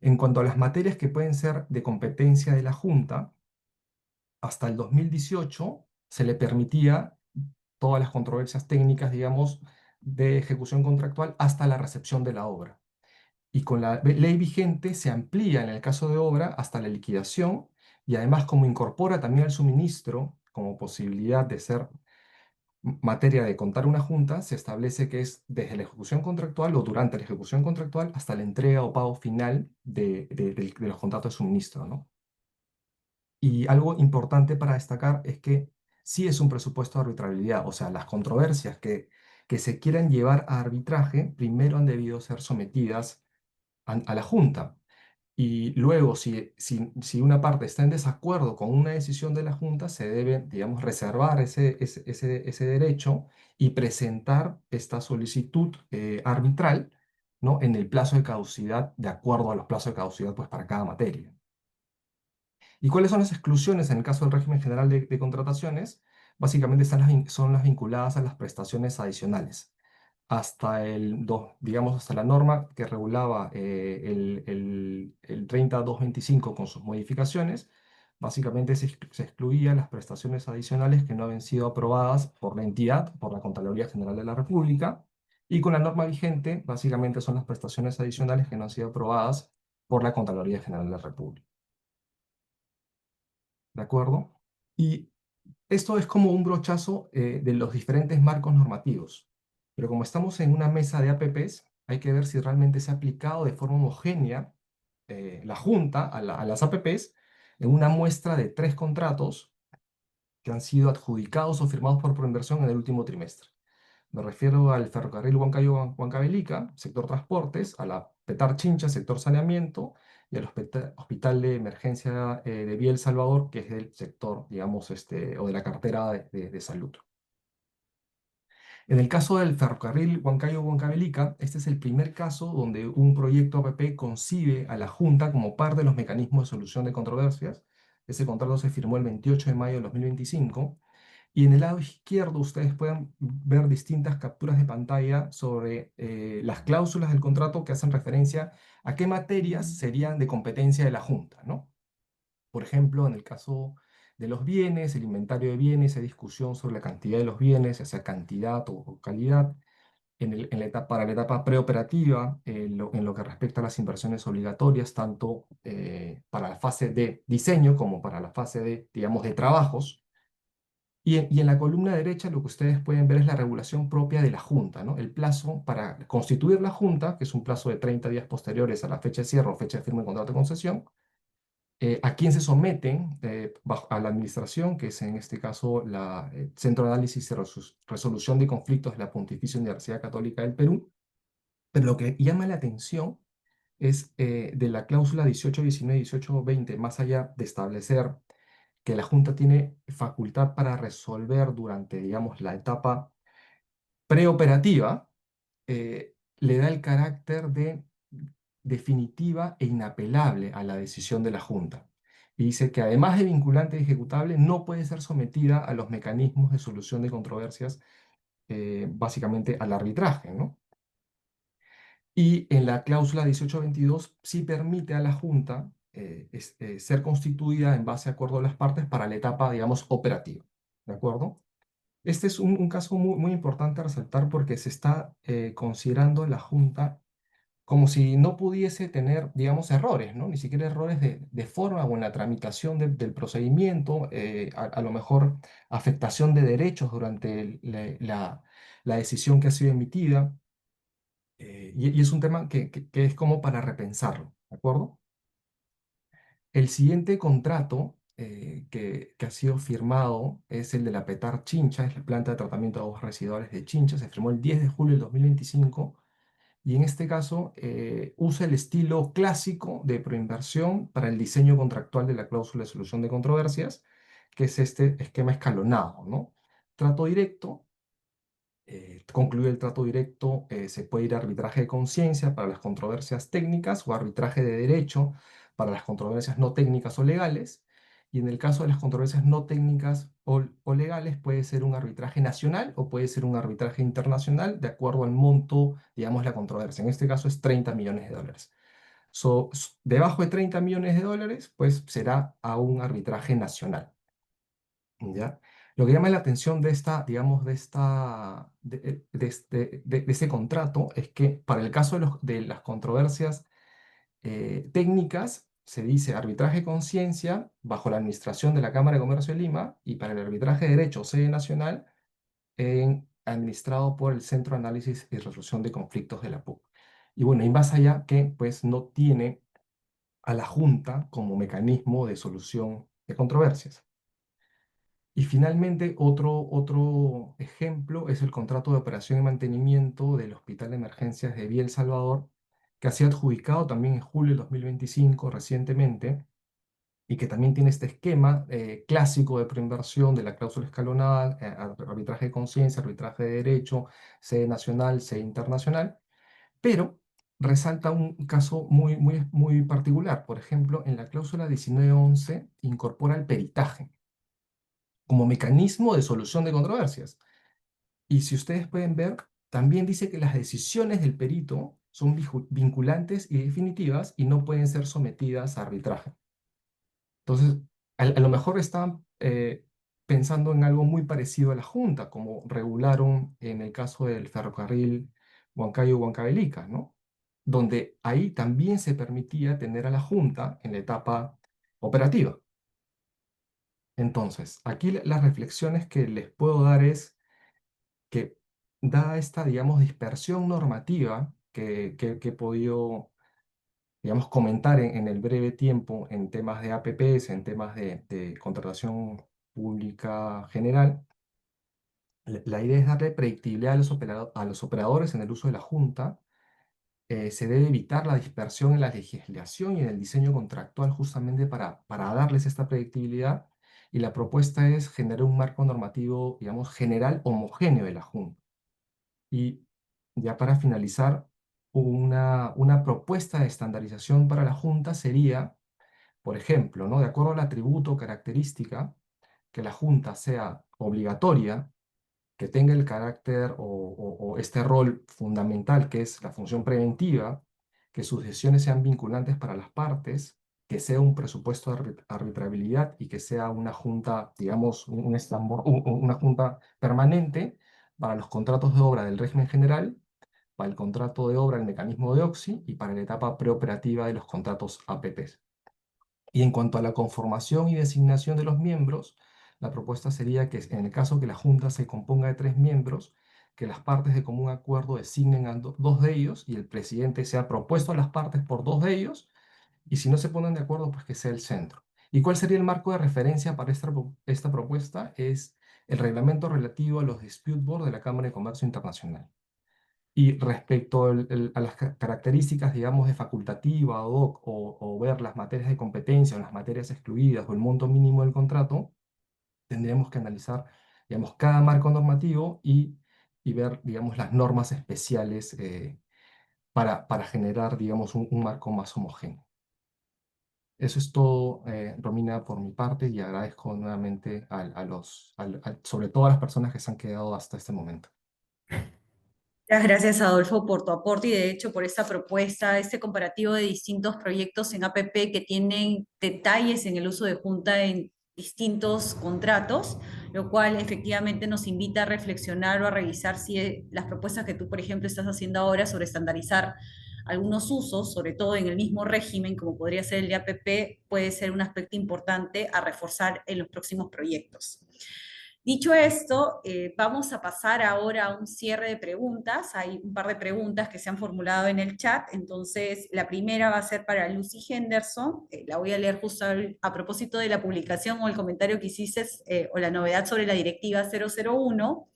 En cuanto a las materias que pueden ser de competencia de la Junta, hasta el 2018 se le permitía todas las controversias técnicas, digamos, de ejecución contractual hasta la recepción de la obra. Y con la ley vigente se amplía en el caso de obra hasta la liquidación y además como incorpora también el suministro como posibilidad de ser materia de contar una junta, se establece que es desde la ejecución contractual o durante la ejecución contractual hasta la entrega o pago final de los contratos de suministro, ¿no? Y algo importante para destacar es que sí es un presupuesto de arbitrabilidad, o sea, las controversias que se quieran llevar a arbitraje primero han debido ser sometidas a la Junta. Y luego, si una parte está en desacuerdo con una decisión de la Junta, se debe, digamos, reservar ese derecho y presentar esta solicitud arbitral, ¿no? En el plazo de caducidad, de acuerdo a los plazos de caducidad, pues, para cada materia. ¿Y cuáles son las exclusiones en el caso del régimen general de contrataciones? Básicamente son las vinculadas a las prestaciones adicionales. Digamos, hasta la norma que regulaba el 30225 con sus modificaciones, básicamente se excluían las prestaciones adicionales que no habían sido aprobadas por la entidad, por la Contraloría General de la República, y con la norma vigente, básicamente son las prestaciones adicionales que no han sido aprobadas por la Contraloría General de la República. ¿De acuerdo? Y esto es como un brochazo de los diferentes marcos normativos. Pero como estamos en una mesa de APPs, hay que ver si realmente se ha aplicado de forma homogénea la Junta a las APPs en una muestra de 3 contratos que han sido adjudicados o firmados por Proinversión en el último trimestre. Me refiero al ferrocarril Huancayo-Huancavelica, sector transportes, a la Petar Chincha, sector saneamiento, y al Hospital de Emergencia de Vía El Salvador, que es del sector, digamos, o de la cartera de salud. En el caso del ferrocarril Huancayo-Huancavelica, este es el primer caso donde un proyecto APP concibe a la Junta como parte de los mecanismos de solución de controversias. Ese contrato se firmó el 28 de mayo de 2025. Y en el lado izquierdo ustedes pueden ver distintas capturas de pantalla sobre las cláusulas del contrato que hacen referencia a qué materias serían de competencia de la Junta, ¿no? Por ejemplo, en el caso de los bienes, el inventario de bienes, hay discusión sobre la cantidad de los bienes, ya sea cantidad o calidad. Para la etapa preoperativa, en lo que respecta a las inversiones obligatorias, tanto para la fase de diseño como para la fase de, digamos, de trabajos. Y en la columna derecha lo que ustedes pueden ver es la regulación propia de la Junta, ¿no? El plazo para constituir la Junta, que es un plazo de 30 días posteriores a la fecha de cierre o fecha de firma de contrato de concesión, a quién se someten a la administración, que es en este caso el Centro de Análisis y Resolución de Conflictos de la Pontificia Universidad Católica del Perú. Pero lo que llama la atención es de la cláusula 18, 19 y 18, 20, más allá de establecer que la Junta tiene facultad para resolver durante, digamos, la etapa preoperativa, le da el carácter de definitiva e inapelable a la decisión de la Junta. Y dice que además de vinculante y ejecutable, no puede ser sometida a los mecanismos de solución de controversias, básicamente al arbitraje, ¿no? Y en la cláusula 1822 sí permite a la Junta ser constituida en base a acuerdo de las partes para la etapa, digamos, operativa. ¿De acuerdo? Este es un caso muy, muy importante a resaltar porque se está considerando la Junta como si no pudiese tener, digamos, errores, ¿no? Ni siquiera errores de forma o en la tramitación del procedimiento, a lo mejor afectación de derechos durante la decisión que ha sido emitida. Y es un tema que es como para repensarlo, ¿de acuerdo? El siguiente contrato que ha sido firmado es el de la Petar Chincha, es la planta de tratamiento de aguas residuales de Chincha, se firmó el 10 de julio del 2025 y en este caso usa el estilo clásico de proinversión para el diseño contractual de la cláusula de solución de controversias, que es este esquema escalonado, ¿no? Trato directo. Concluye el trato directo, se puede ir a arbitraje de conciencia para las controversias técnicas o arbitraje de derecho para las controversias no técnicas o legales. Y en el caso de las controversias no técnicas o legales, puede ser un arbitraje nacional o puede ser un arbitraje internacional de acuerdo al monto, digamos, la controversia. En este caso es 30 millones de dólares. Debajo de 30 millones de dólares, pues será a un arbitraje nacional. ¿Ya? Lo que llama la atención de esta, digamos, de este contrato es que para el caso de las controversias técnicas, se dice arbitraje de conciencia bajo la administración de la Cámara de Comercio de Lima y para el arbitraje de derecho sede nacional administrado por el Centro de Análisis y Resolución de Conflictos de la PUC. Y bueno, y más allá que pues no tiene a la Junta como mecanismo de solución de controversias. Y finalmente, otro ejemplo es el contrato de operación y mantenimiento del Hospital de Emergencias de Vía El Salvador, que ha sido adjudicado también en julio del 2025, recientemente, y que también tiene este esquema clásico de preinversión de la cláusula escalonada, arbitraje de conciencia, arbitraje de derecho, sede nacional, sede internacional, pero resalta un caso muy particular. Por ejemplo, en la cláusula 1911 incorpora el peritaje como mecanismo de solución de controversias. Y si ustedes pueden ver, también dice que las decisiones del perito son vinculantes y definitivas y no pueden ser sometidas a arbitraje. Entonces, a lo mejor están pensando en algo muy parecido a la Junta, como regularon en el caso del ferrocarril Huancayo-Huancavelica, ¿no? Donde ahí también se permitía tener a la Junta en la etapa operativa. Entonces, aquí las reflexiones que les puedo dar es que, dada esta, digamos, dispersión normativa que he podido, digamos, comentar en el breve tiempo en temas de APPs, en temas de contratación pública general, la idea es darle predictibilidad a los operadores en el uso de la Junta. Se debe evitar la dispersión en la legislación y en el diseño contractual justamente para darles esta predictibilidad. Y la propuesta es generar un marco normativo, digamos, general homogéneo de la Junta. Y ya para finalizar, una propuesta de estandarización para la Junta sería, por ejemplo, ¿no? De acuerdo al atributo o característica, que la Junta sea obligatoria, que tenga el carácter o este rol fundamental que es la función preventiva, que sus decisiones sean vinculantes para las partes, que sea un presupuesto de arbitrabilidad y que sea una junta, digamos, una junta permanente para los contratos de obra del régimen general, para el contrato de obra del mecanismo de OXI y para la etapa preoperativa de los contratos APPs. Y en cuanto a la conformación y designación de los miembros, la propuesta sería que en el caso que la Junta se componga de 3 miembros, que las partes de común acuerdo designen a 2 de ellos y el presidente sea propuesto a las partes por 2 de ellos, y si no se ponen de acuerdo, pues que sea el centro. ¿Y cuál sería el marco de referencia para esta propuesta? Es el reglamento relativo a los dispute board de la Cámara de Comercio Internacional. Y respecto a las características, digamos, de facultativa ad hoc o ver las materias de competencia o las materias excluidas o el monto mínimo del contrato, tendríamos que analizar, digamos, cada marco normativo y ver, digamos, las normas especiales para generar, digamos, un marco más homogéneo. Eso es todo, Romina, por mi parte, y agradezco nuevamente sobre todo a las personas que se han quedado hasta este momento. Muchas gracias, Adolfo, por tu aporte y de hecho por esta propuesta, este comparativo de distintos proyectos en APP que tienen detalles en el uso de Junta en distintos contratos, lo cual efectivamente nos invita a reflexionar o a revisar si las propuestas que tú, por ejemplo, estás haciendo ahora sobre estandarizar algunos usos, sobre todo en el mismo régimen, como podría ser el de APP, puede ser un aspecto importante a reforzar en los próximos proyectos. Dicho esto, vamos a pasar ahora a un cierre de preguntas. Hay un par de preguntas que se han formulado en el chat, entonces la primera va a ser para Lucy Henderson. La voy a leer justo a propósito de la publicación o el comentario que hiciste o la novedad sobre la directiva 001.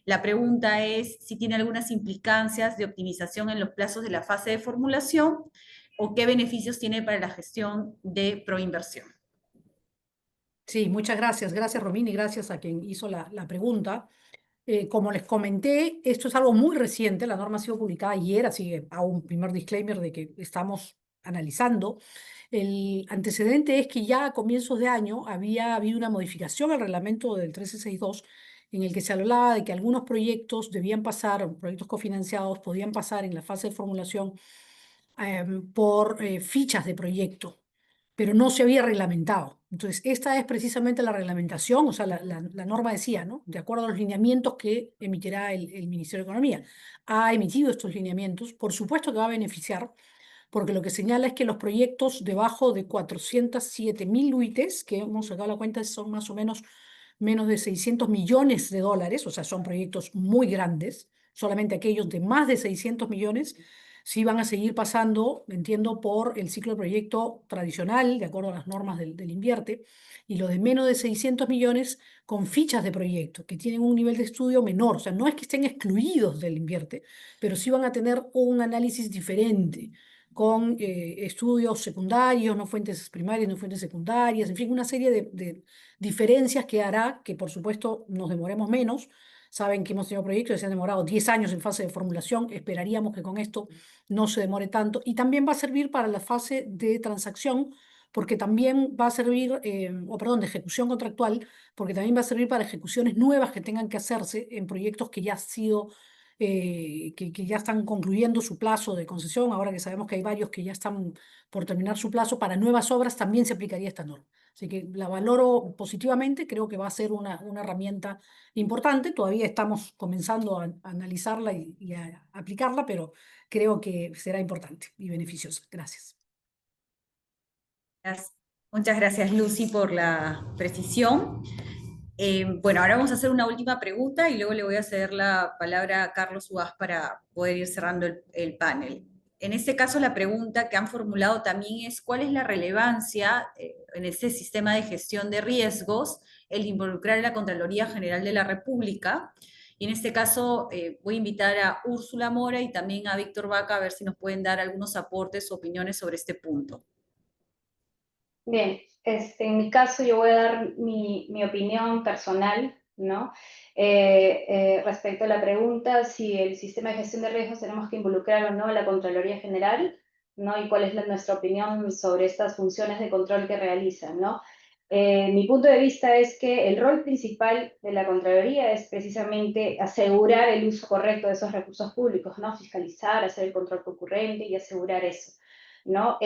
La pregunta es si tiene algunas implicancias de optimización en los plazos de la fase de formulación o qué beneficios tiene para la gestión de proinversión. Sí, muchas gracias. Gracias, Romina, y gracias a quien hizo la pregunta. Como les comenté, esto es algo muy reciente. La norma ha sido publicada ayer, así que hago un primer disclaimer de que estamos analizando. El antecedente es que ya a comienzos de año había habido una modificación al reglamento del 1362 en el que se hablaba de que algunos proyectos debían pasar, proyectos cofinanciados, podían pasar en la fase de formulación por fichas de proyecto, pero no se había reglamentado. Entonces, esta es precisamente la reglamentación, o sea, la norma decía, ¿no? De acuerdo a los lineamientos que emitirá el Ministerio de Economía. Ha emitido estos lineamientos, por supuesto que va a beneficiar, porque lo que señala es que los proyectos debajo de 407.000 UITs, que hemos sacado la cuenta, son más o menos de 600 millones de dólares, o sea, son proyectos muy grandes, solamente aquellos de más de 600 millones, sí van a seguir pasando, entiendo, por el ciclo de proyecto tradicional, de acuerdo a las normas del Invierte, y los de menos de 600 millones con fichas de proyecto, que tienen un nivel de estudio menor, o sea, no es que estén excluidos del Invierte, pero sí van a tener un análisis diferente, con estudios secundarios, no fuentes primarias, no fuentes secundarias, en fin, una serie de diferencias que hará que, por supuesto, nos demoremos menos. Saben que hemos tenido proyectos que se han demorado 10 años en fase de formulación, esperaríamos que con esto no se demore tanto, y también va a servir para la fase de transacción, porque también va a servir, de ejecución contractual, porque también va a servir para ejecuciones nuevas que tengan que hacerse en proyectos que ya han sido que ya están concluyendo su plazo de concesión, ahora que sabemos que hay varios que ya están por terminar su plazo, para nuevas obras también se aplicaría esta norma. Así que la valoro positivamente, creo que va a ser una herramienta importante, todavía estamos comenzando a analizarla y a aplicarla, pero creo que será importante y beneficiosa. Gracias. Muchas gracias, Lucy, por la precisión. Bueno, ahora vamos a hacer una última pregunta y luego le voy a ceder la palabra a Carlos Uás para poder ir cerrando el panel. En este caso, la pregunta que han formulado también es ¿cuál es la relevancia en este sistema de gestión de riesgos el involucrar a la Contraloría General de la República? Y en este caso voy a invitar a Úrsula Mora y también a Víctor Vaca a ver si nos pueden dar algunos aportes o opiniones sobre este punto. Bien, en mi caso yo voy a dar mi opinión personal, ¿no? Respecto a la pregunta si el sistema de gestión de riesgos tenemos que involucrar o no a la Contraloría General, ¿no? Y cuál es nuestra opinión sobre estas funciones de control que realizan, ¿no? Mi punto de vista es que el rol principal de la Contraloría es precisamente asegurar el uso correcto de esos recursos públicos, ¿no? Fiscalizar, hacer el control concurrente y asegurar eso, ¿no?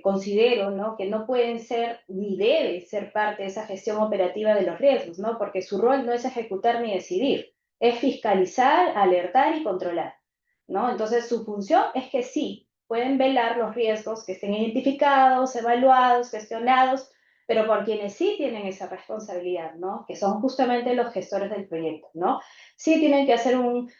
Considero, ¿no?, que no pueden ser ni deben ser parte de esa gestión operativa de los riesgos, ¿no? Porque su rol no es ejecutar ni decidir, es fiscalizar, alertar y controlar, ¿no? Entonces su función es que sí, pueden velar los riesgos que estén identificados, evaluados, gestionados, pero por quienes sí tienen esa responsabilidad, ¿no?, que son justamente los gestores del proyecto, ¿no? Sí tienen que hacer un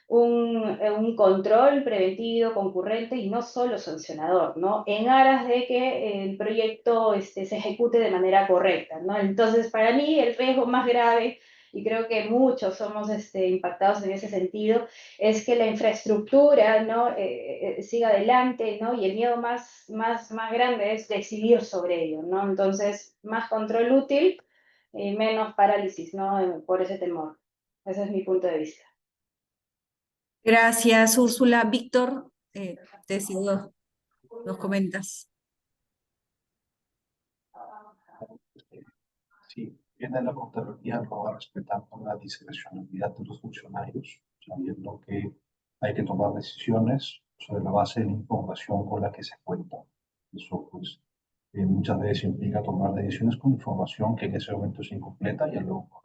control preventivo, concurrente y no solo sancionador, ¿no? En aras de que el proyecto se ejecute de manera correcta, ¿no? Entonces, para mí, el riesgo más grave, y creo que muchos somos impactados en ese sentido, es que la infraestructura, ¿no?, siga adelante, ¿no? Y el miedo más grande es decidir sobre ello, ¿no? Entonces, más control útil y menos parálisis, ¿no?, por ese temor. Ese es mi punto de vista. Gracias, Úrsula. Víctor, te sigo, nos comentas. Sí, viene la Contraloría no va a respetar la discrecionalidad de los funcionarios, sabiendo que hay que tomar decisiones sobre la base de la información con la que se cuenta. Eso, pues, muchas veces implica tomar decisiones con información que en ese momento es incompleta y a lo mejor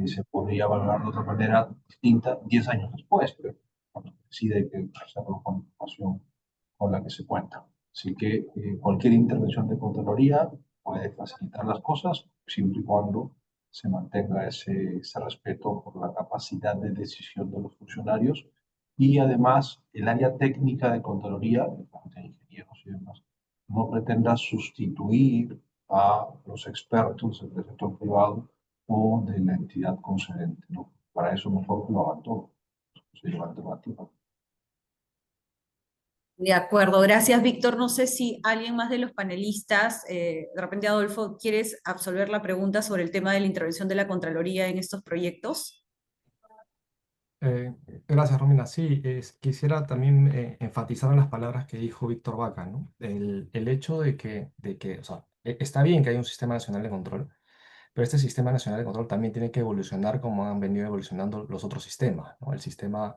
se podría valorar de otra manera distinta 10 años después, pero cuando decide hay que hacerlo con la información con la que se cuenta. Así que cualquier intervención de Contraloría puede facilitar las cosas siempre y cuando se mantenga ese respeto por la capacidad de decisión de los funcionarios y además el área técnica de Contraloría, de ingenieros y demás, no pretenda sustituir a los expertos del sector privado o de la entidad concedente, ¿no? Para eso mejor que lo hagan todo. Sería una alternativa. De acuerdo, gracias Víctor. No sé si alguien más de los panelistas, de repente Adolfo, ¿quieres absolver la pregunta sobre el tema de la intervención de la Contraloría en estos proyectos? Eh, Gracias, Romina. Sí, quisiera también enfatizar en las palabras que dijo Víctor Vaca, ¿no? El hecho de que, o sea, está bien que haya un sistema nacional de control, pero este sistema nacional de control también tiene que evolucionar como han venido evolucionando los otros sistemas, ¿no? El sistema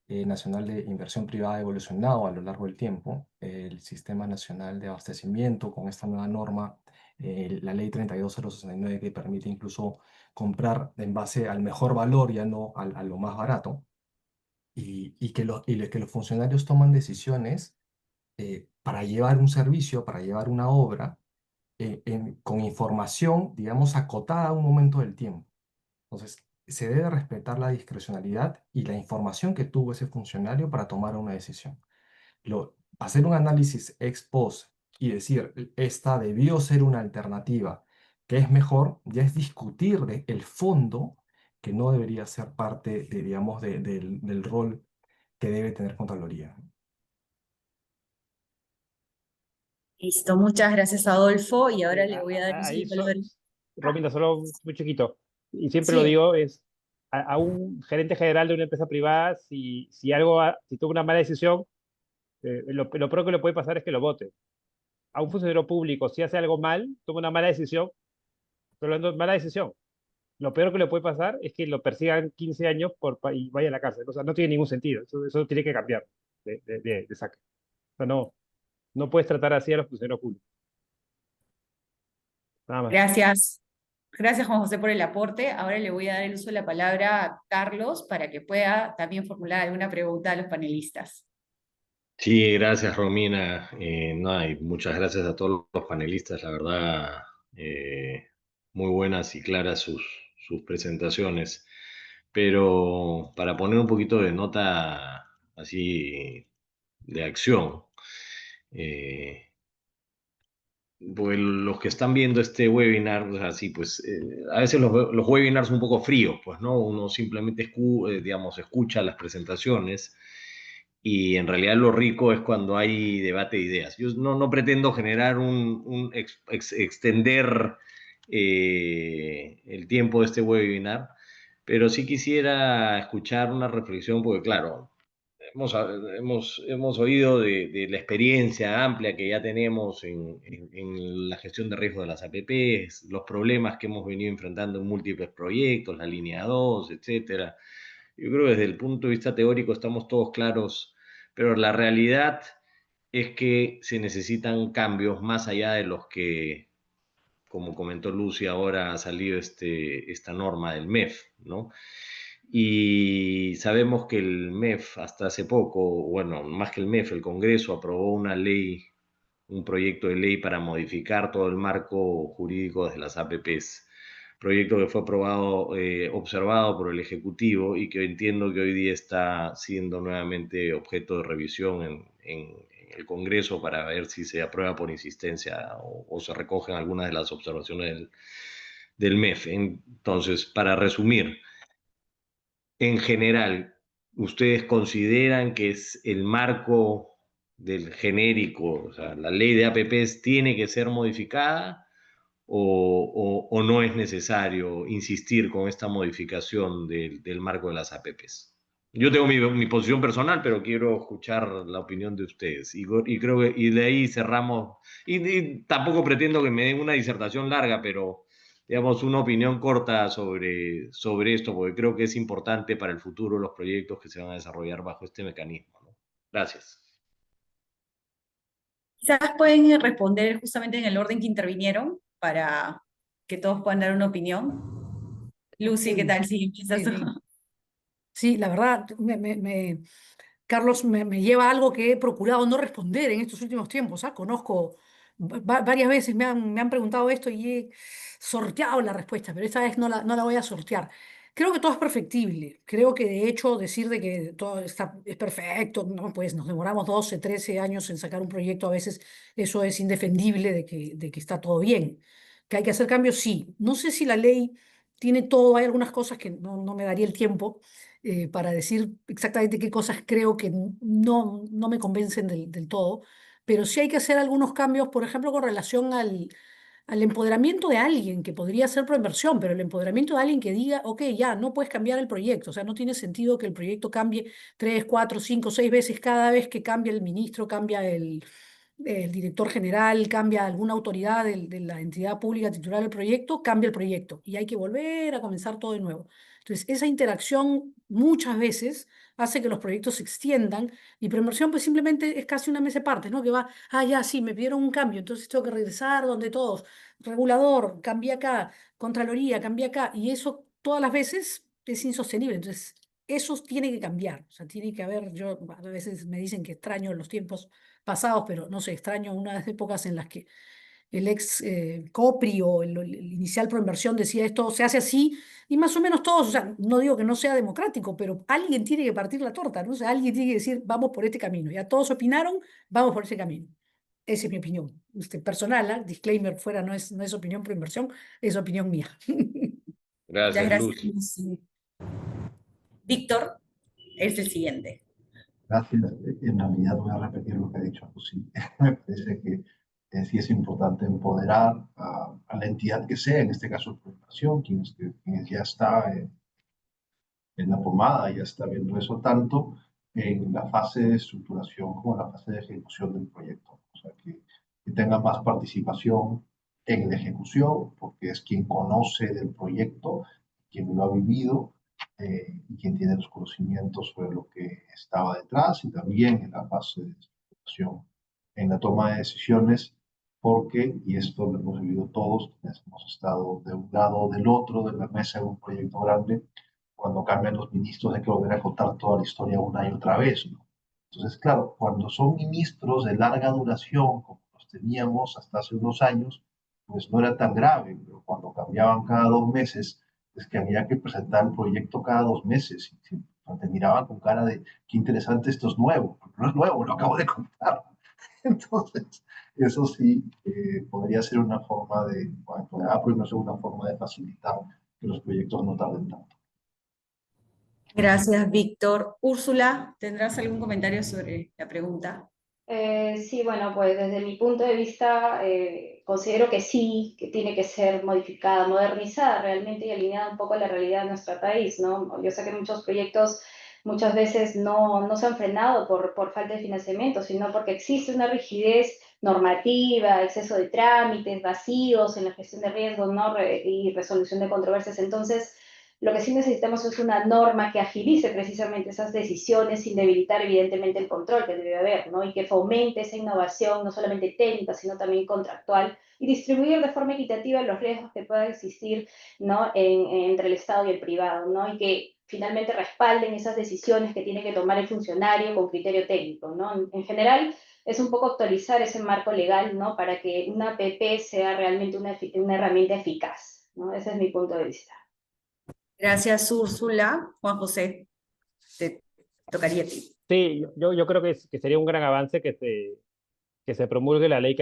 nacional de inversión privada ha evolucionado a lo largo del tiempo. El sistema nacional de abastecimiento con esta nueva norma, la ley 32069, que permite incluso comprar en base al mejor valor, ya no a lo más barato, y que los funcionarios toman decisiones para llevar un servicio, para llevar una obra con información, digamos, acotada a un momento del tiempo. Entonces, se debe respetar la discrecionalidad y la información que tuvo ese funcionario para tomar una decisión. Hacer un análisis ex post y decir, esta debió ser una alternativa que es mejor, ya es discutir el fondo que no debería ser parte de, digamos, del rol que debe tener Contraloría. Listo, muchas gracias Adolfo. Y ahora le voy a dar uso Ahí, de palabra. Romina, solo muy chiquito. Y siempre lo Sí, digo, es a un gerente general de una empresa privada, si toma una mala decisión, lo peor que le puede pasar es que lo vote. A un funcionario público, si hace algo mal, toma una mala decisión, estoy hablando de mala decisión. Lo peor que le puede pasar es que lo persigan 15 años y vaya a la cárcel. O sea, no tiene ningún sentido. Eso tiene que cambiar de saque. O sea, no puedes tratar así a los funcionarios públicos. Nada más. gracias. Gracias Juan José por el aporte. Ahora le voy a dar el uso de la palabra a Carlos para que pueda también formular alguna pregunta a los panelistas. Sí, gracias Romina. No, y muchas gracias a todos los panelistas, la verdad, muy buenas y claras sus presentaciones. Pero para poner un poquito de nota así de acción, eh, pues los que están viendo este webinar, o sea, sí, pues a veces los webinars son un poco fríos, pues, ¿no? Uno simplemente digamos, escucha las presentaciones y en realidad lo rico es cuando hay debate de ideas. Yo no pretendo generar extender el tiempo de este webinar, pero sí quisiera escuchar una reflexión, porque claro, hemos oído de la experiencia amplia que ya tenemos en la gestión de riesgo de las APPs, los problemas que hemos venido enfrentando en múltiples proyectos, la línea 2, etcétera. Yo creo que desde el punto de vista teórico estamos todos claros, pero la realidad es que se necesitan cambios más allá de los que, como comentó Lucy, ahora ha salido esta norma del MEF, ¿no? Y sabemos que el MEF hasta hace poco, bueno, más que el MEF, el Congreso aprobó una ley, un proyecto de ley para modificar todo el marco jurídico de las APPs. Proyecto que fue aprobado, observado por el Ejecutivo y que entiendo que hoy día está siendo nuevamente objeto de revisión en el Congreso para ver si se aprueba por insistencia o se recogen algunas de las observaciones del MEF. Entonces, para resumir, en general, ¿ustedes consideran que es el marco del genérico, o sea, la ley de APPs tiene que ser modificada o no es necesario insistir con esta modificación del marco de las APPs? Yo tengo mi posición personal, pero quiero escuchar la opinión de ustedes. Y creo que de ahí cerramos. Y tampoco pretendo que me den una disertación larga, pero digamos una opinión corta sobre esto, porque creo que es importante para el futuro los proyectos que se van a desarrollar bajo este mecanismo, ¿no? Gracias. Quizás pueden responder justamente en el orden que intervinieron para que todos puedan dar una opinión. Lucy, ¿qué tal? Sí, empiezas tú. Sí, la verdad, Carlos, me lleva a algo que he procurado no responder en estos últimos tiempos. Conozco, varias veces me han preguntado esto y he sorteado la respuesta, pero esta vez no la voy a sortear. Creo que todo es perfectible. Creo que de hecho decir de que todo es perfecto, no, pues nos demoramos 12, 13 años en sacar un proyecto, a veces eso es indefendible de que está todo bien. Que hay que hacer cambios, sí. No sé si la ley tiene todo, hay algunas cosas que no me daría el tiempo para decir exactamente qué cosas creo que no me convencen del todo, pero sí hay que hacer algunos cambios, por ejemplo, con relación al empoderamiento de alguien, que podría ser pro inversión, pero el empoderamiento de alguien que diga, ok, ya, no puedes cambiar el proyecto, o sea, no tiene sentido que el proyecto cambie 3, 4, 5, 6 veces cada vez que cambia el ministro, cambia el director general, cambia alguna autoridad de la entidad pública titular del proyecto, cambia el proyecto y hay que volver a comenzar todo de nuevo. Entonces, esa interacción muchas veces hace que los proyectos se extiendan y Proinversión pues simplemente es casi una mesa de partes, ¿no? Que va, ya, sí, me pidieron un cambio, entonces tengo que regresar donde todos, regulador, cambia acá, Contraloría, cambia acá, y eso todas las veces es insostenible. Entonces, eso tiene que cambiar, o sea, tiene que haber, yo a veces me dicen que extraño los tiempos pasados, pero no sé, extraño unas épocas en las que el ex Copri o el inicial Proinversión decía esto se hace así, y más o menos todos, o sea, no digo que no sea democrático, pero alguien tiene que partir la torta, ¿no? O sea, alguien tiene que decir, vamos por este camino. Ya todos opinaron, vamos por ese camino. Esa es mi opinión. Personal, ¿eh? Disclaimer fuera, no es opinión Proinversión, es opinión mía. Muchas Gracias, gracias, Luz. Lucy. Víctor es el siguiente. Gracias. En realidad voy a repetir lo que ha dicho Lucy. Me parece que sí es importante empoderar a la entidad que sea, en este caso Proinversión, quien ya está en la pomada, ya está viendo eso tanto en la fase de estructuración como en la fase de ejecución del proyecto. O sea, que tenga más participación en la ejecución, porque es quien conoce del proyecto, quien lo ha vivido y quien tiene los conocimientos sobre lo que estaba detrás, y también en la fase de estructuración, en la toma de decisiones, porque, y esto lo hemos vivido todos, quienes hemos estado de un lado o del otro de la mesa de un proyecto grande, cuando cambian los ministros hay que volver a contar toda la historia una y otra vez, ¿no? Entonces, claro, cuando son ministros de larga duración, como los teníamos hasta hace unos años, pues no era tan grave, pero cuando cambiaban cada 2 meses, es que había que presentar el proyecto cada 2 meses, y te miraban con cara de, qué interesante, esto es nuevo, pero no es nuevo, lo acabo de contar. Entonces, eso sí, podría ser una forma bueno, podría ser una forma de facilitar que los proyectos no tarden tanto. Gracias, Víctor. Úrsula, ¿tendrás algún comentario sobre la pregunta? Sí, bueno, pues desde mi punto de vista considero que sí, que tiene que ser modificada, modernizada realmente y alineada un poco a la realidad de nuestro país, ¿no? Yo sé que muchos proyectos muchas veces no se han frenado por falta de financiamiento, sino porque existe una rigidez normativa, exceso de trámites, vacíos en la gestión de riesgos, ¿no? Y resolución de controversias. Entonces, lo que sí necesitamos es una norma que agilice precisamente esas decisiones sin debilitar evidentemente el control que debe haber, ¿no? Y que fomente esa innovación no solamente técnica, sino también contractual y distribuir de forma equitativa los riesgos que puedan existir, ¿no? Entre el Estado y el privado, ¿no? Y que finalmente respalden esas decisiones que tiene que tomar el funcionario con criterio técnico, ¿no? En general, es un poco actualizar ese marco legal, ¿no? Para que una APP sea realmente una herramienta eficaz, ¿no? Ese es mi punto de vista. Gracias, Úrsula. Juan José, te tocaría a ti. Sí, yo creo que sería un gran avance que se promulgue la ley,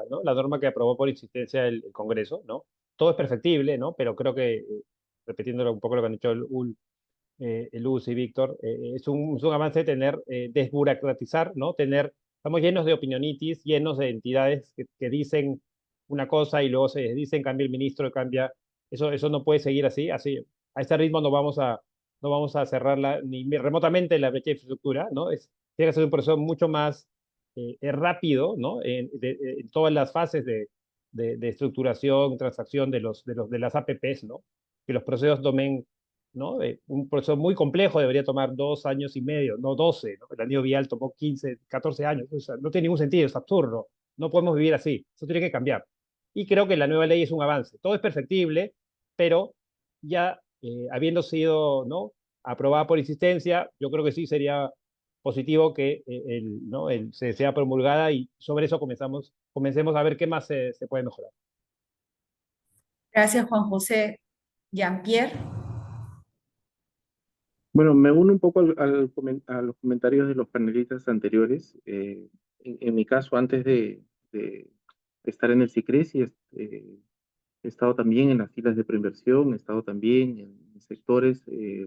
¿no? La norma que aprobó por insistencia el Congreso, ¿no? Todo es perfectible, ¿no? Pero creo que, repitiendo un poco lo que han dicho Luz y Víctor, es un avance tener, desburocratizar, ¿no? Estamos llenos de opinionitis, llenos de entidades que dicen una cosa y luego se dicen, cambia el ministro, cambia. Eso no puede seguir así. A este ritmo no vamos a cerrar ni remotamente la brecha de infraestructura, ¿no? Tiene que ser un proceso mucho más rápido, ¿no? En todas las fases de estructuración, transacción de las APPs, ¿no? Que los procesos tomen, ¿no? Un proceso muy complejo debería tomar 2 años y medio, no 12, ¿no? El anillo vial tomó 15, 14 años, o sea, no tiene ningún sentido, es absurdo, no podemos vivir así, eso tiene que cambiar. Y creo que la nueva ley es un avance, todo es perfectible, pero ya habiendo sido, ¿no? Aprobada por insistencia, yo creo que sí sería positivo que ¿no? sea promulgada y sobre eso comencemos a ver qué más se puede mejorar. Gracias, Juan José. Jean-Pierre. Bueno, me uno un poco a los comentarios de los panelistas anteriores. En mi caso, antes de estar en el CICRES, he estado también en las filas de preinversión, he estado también en sectores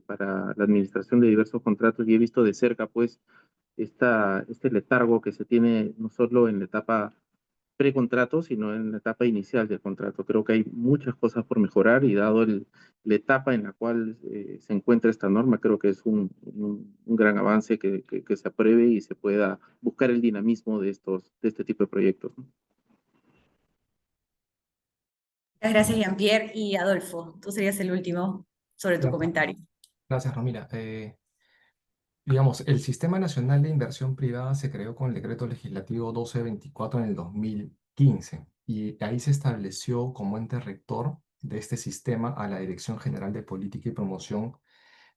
para la administración de diversos contratos y he visto de cerca, pues, este letargo que se tiene no solo en la etapa precontrato, sino en la etapa inicial del contrato. Creo que hay muchas cosas por mejorar y dado la etapa en la cual se encuentra esta norma, creo que es un gran avance que se apruebe y se pueda buscar el dinamismo de este tipo de proyectos, ¿no? Muchas gracias, Jean-Pierre. Y Adolfo, tú serías el último sobre tu comentario. Gracias, Romina. Digamos, el Sistema Nacional de Inversión Privada se creó con el Decreto Legislativo 1224 en el 2015 y ahí se estableció como ente rector de este sistema a la Dirección General de Política y Promoción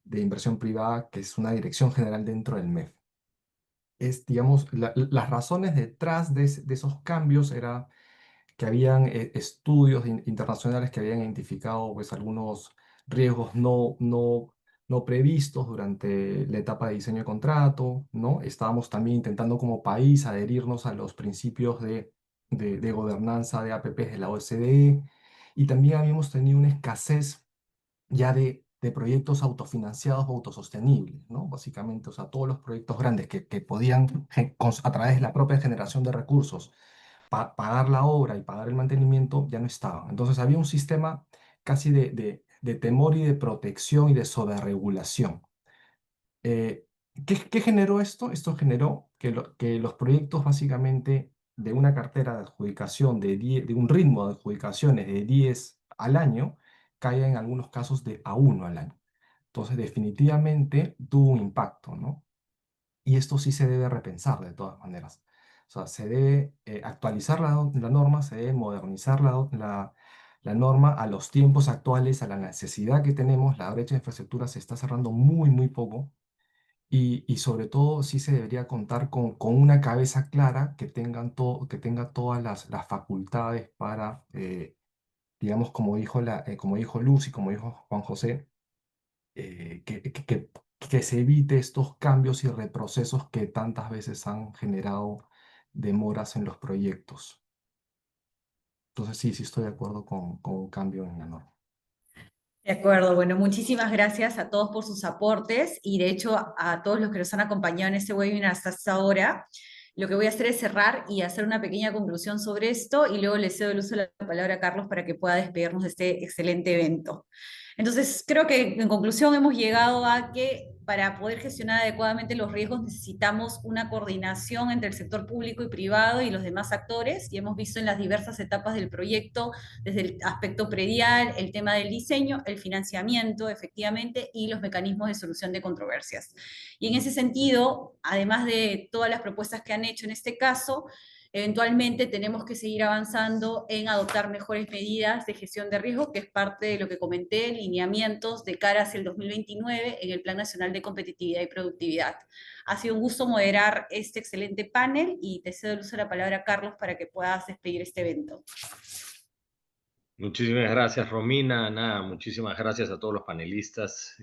de Inversión Privada, que es una dirección general dentro del MEF. Digamos, las razones detrás de esos cambios era que habían estudios internacionales que habían identificado pues, algunos riesgos no previstos durante la etapa de diseño de contrato, ¿no? Estábamos también intentando como país adherirnos a los principios de gobernanza de APPs de la OCDE y también habíamos tenido una escasez ya de proyectos autofinanciados o autosostenibles, ¿no? Básicamente, o sea, todos los proyectos grandes que podían, a través de la propia generación de recursos, pagar la obra y pagar el mantenimiento ya no estaban. Entonces había un sistema casi de temor y de protección y de sobreregulación. Eh, ¿qué generó esto? Esto generó que los proyectos básicamente de una cartera de adjudicación de un ritmo de adjudicaciones de 10 al año caigan en algunos casos de a 1 al año. Entonces definitivamente tuvo un impacto, ¿no? Y esto sí se debe repensar de todas maneras. O sea, se debe actualizar la norma, se debe modernizar la norma a los tiempos actuales, a la necesidad que tenemos. La brecha de infraestructura se está cerrando muy poco. Y sobre todo sí se debería contar con una cabeza clara que tenga todas las facultades para, digamos, como dijo Luz y como dijo Juan José, que se evite estos cambios y reprocesos que tantas veces han generado demoras en los proyectos. Entonces sí estoy de acuerdo con un cambio en la norma. De acuerdo, bueno, muchísimas gracias a todos por sus aportes y de hecho a todos los que nos han acompañado en este webinar hasta esta hora. Lo que voy a hacer es cerrar y hacer una pequeña conclusión sobre esto y luego le cedo el uso de la palabra a Carlos para que pueda despedirnos de este excelente evento. Entonces, creo que en conclusión hemos llegado a que para poder gestionar adecuadamente los riesgos necesitamos una coordinación entre el sector público y privado y los demás actores y hemos visto en las diversas etapas del proyecto, desde el aspecto predial, el tema del diseño, el financiamiento, efectivamente, y los mecanismos de solución de controversias. Y en ese sentido, además de todas las propuestas que han hecho en este caso, eventualmente tenemos que seguir avanzando en adoptar mejores medidas de gestión de riesgo, que es parte de lo que comenté, lineamientos de cara hacia el 2029 en el Plan Nacional de Competitividad y Productividad. Ha sido un gusto moderar este excelente panel y te cedo el uso de la palabra, Carlos, para que puedas despedir este evento. Muchísimas gracias, Romina. Nada, muchísimas gracias a todos los panelistas.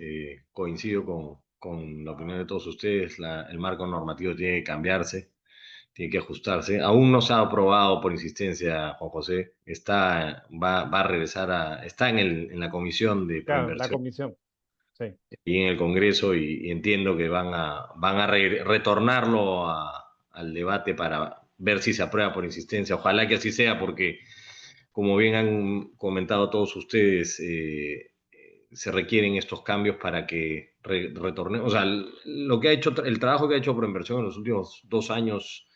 Coincido con la opinión de todos ustedes. El marco normativo tiene que cambiarse, tiene que ajustarse. Aún no se ha aprobado por insistencia, Juan José. Va a regresar está en la comisión de Claro, la proinversión comisión. Sí. y en el Congreso y entiendo que van a retornarlo al debate para ver si se aprueba por insistencia. Ojalá que así sea porque, como bien han comentado todos ustedes, se requieren estos cambios para que retorne. O sea, el trabajo que ha hecho Proinversión en los últimos 2 años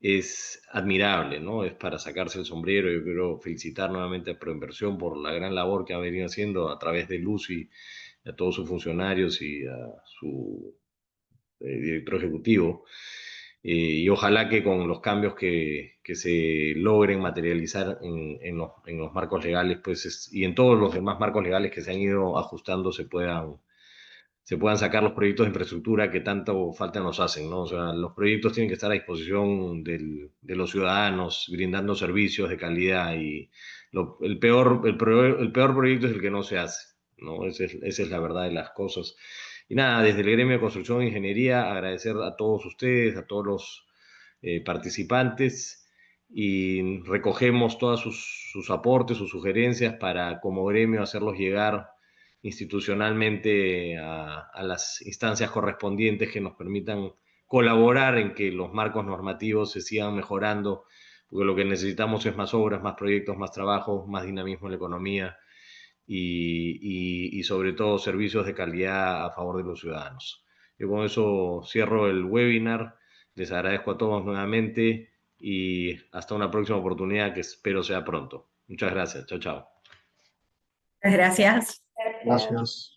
es admirable, ¿no? Es para sacarse el sombrero. Yo quiero felicitar nuevamente a Proinversión por la gran labor que ha venido haciendo a través de Lucy, a todos sus funcionarios y a su director ejecutivo. Y ojalá que con los cambios que se logren materializar en los marcos legales, pues, y en todos los demás marcos legales que se han ido ajustando, se puedan se puedan sacar los proyectos de infraestructura que tanto falta nos hacen, ¿no? O sea, los proyectos tienen que estar a disposición de los ciudadanos, brindando servicios de calidad, y el peor proyecto es el que no se hace, ¿no? Esa es la verdad de las cosas. Y nada, desde el gremio de construcción e ingeniería, agradecer a todos ustedes, a todos los participantes, y recogemos todos sus aportes, sus sugerencias, para como gremio hacerlos llegar institucionalmente a las instancias correspondientes que nos permitan colaborar en que los marcos normativos se sigan mejorando, porque lo que necesitamos es más obras, más proyectos, más trabajo, más dinamismo en la economía, y sobre todo servicios de calidad a favor de los ciudadanos. Yo con eso cierro el webinar. Les agradezco a todos nuevamente y hasta una próxima oportunidad que espero sea pronto. Muchas gracias. Chao, chao. Muchas gracias. Gracias.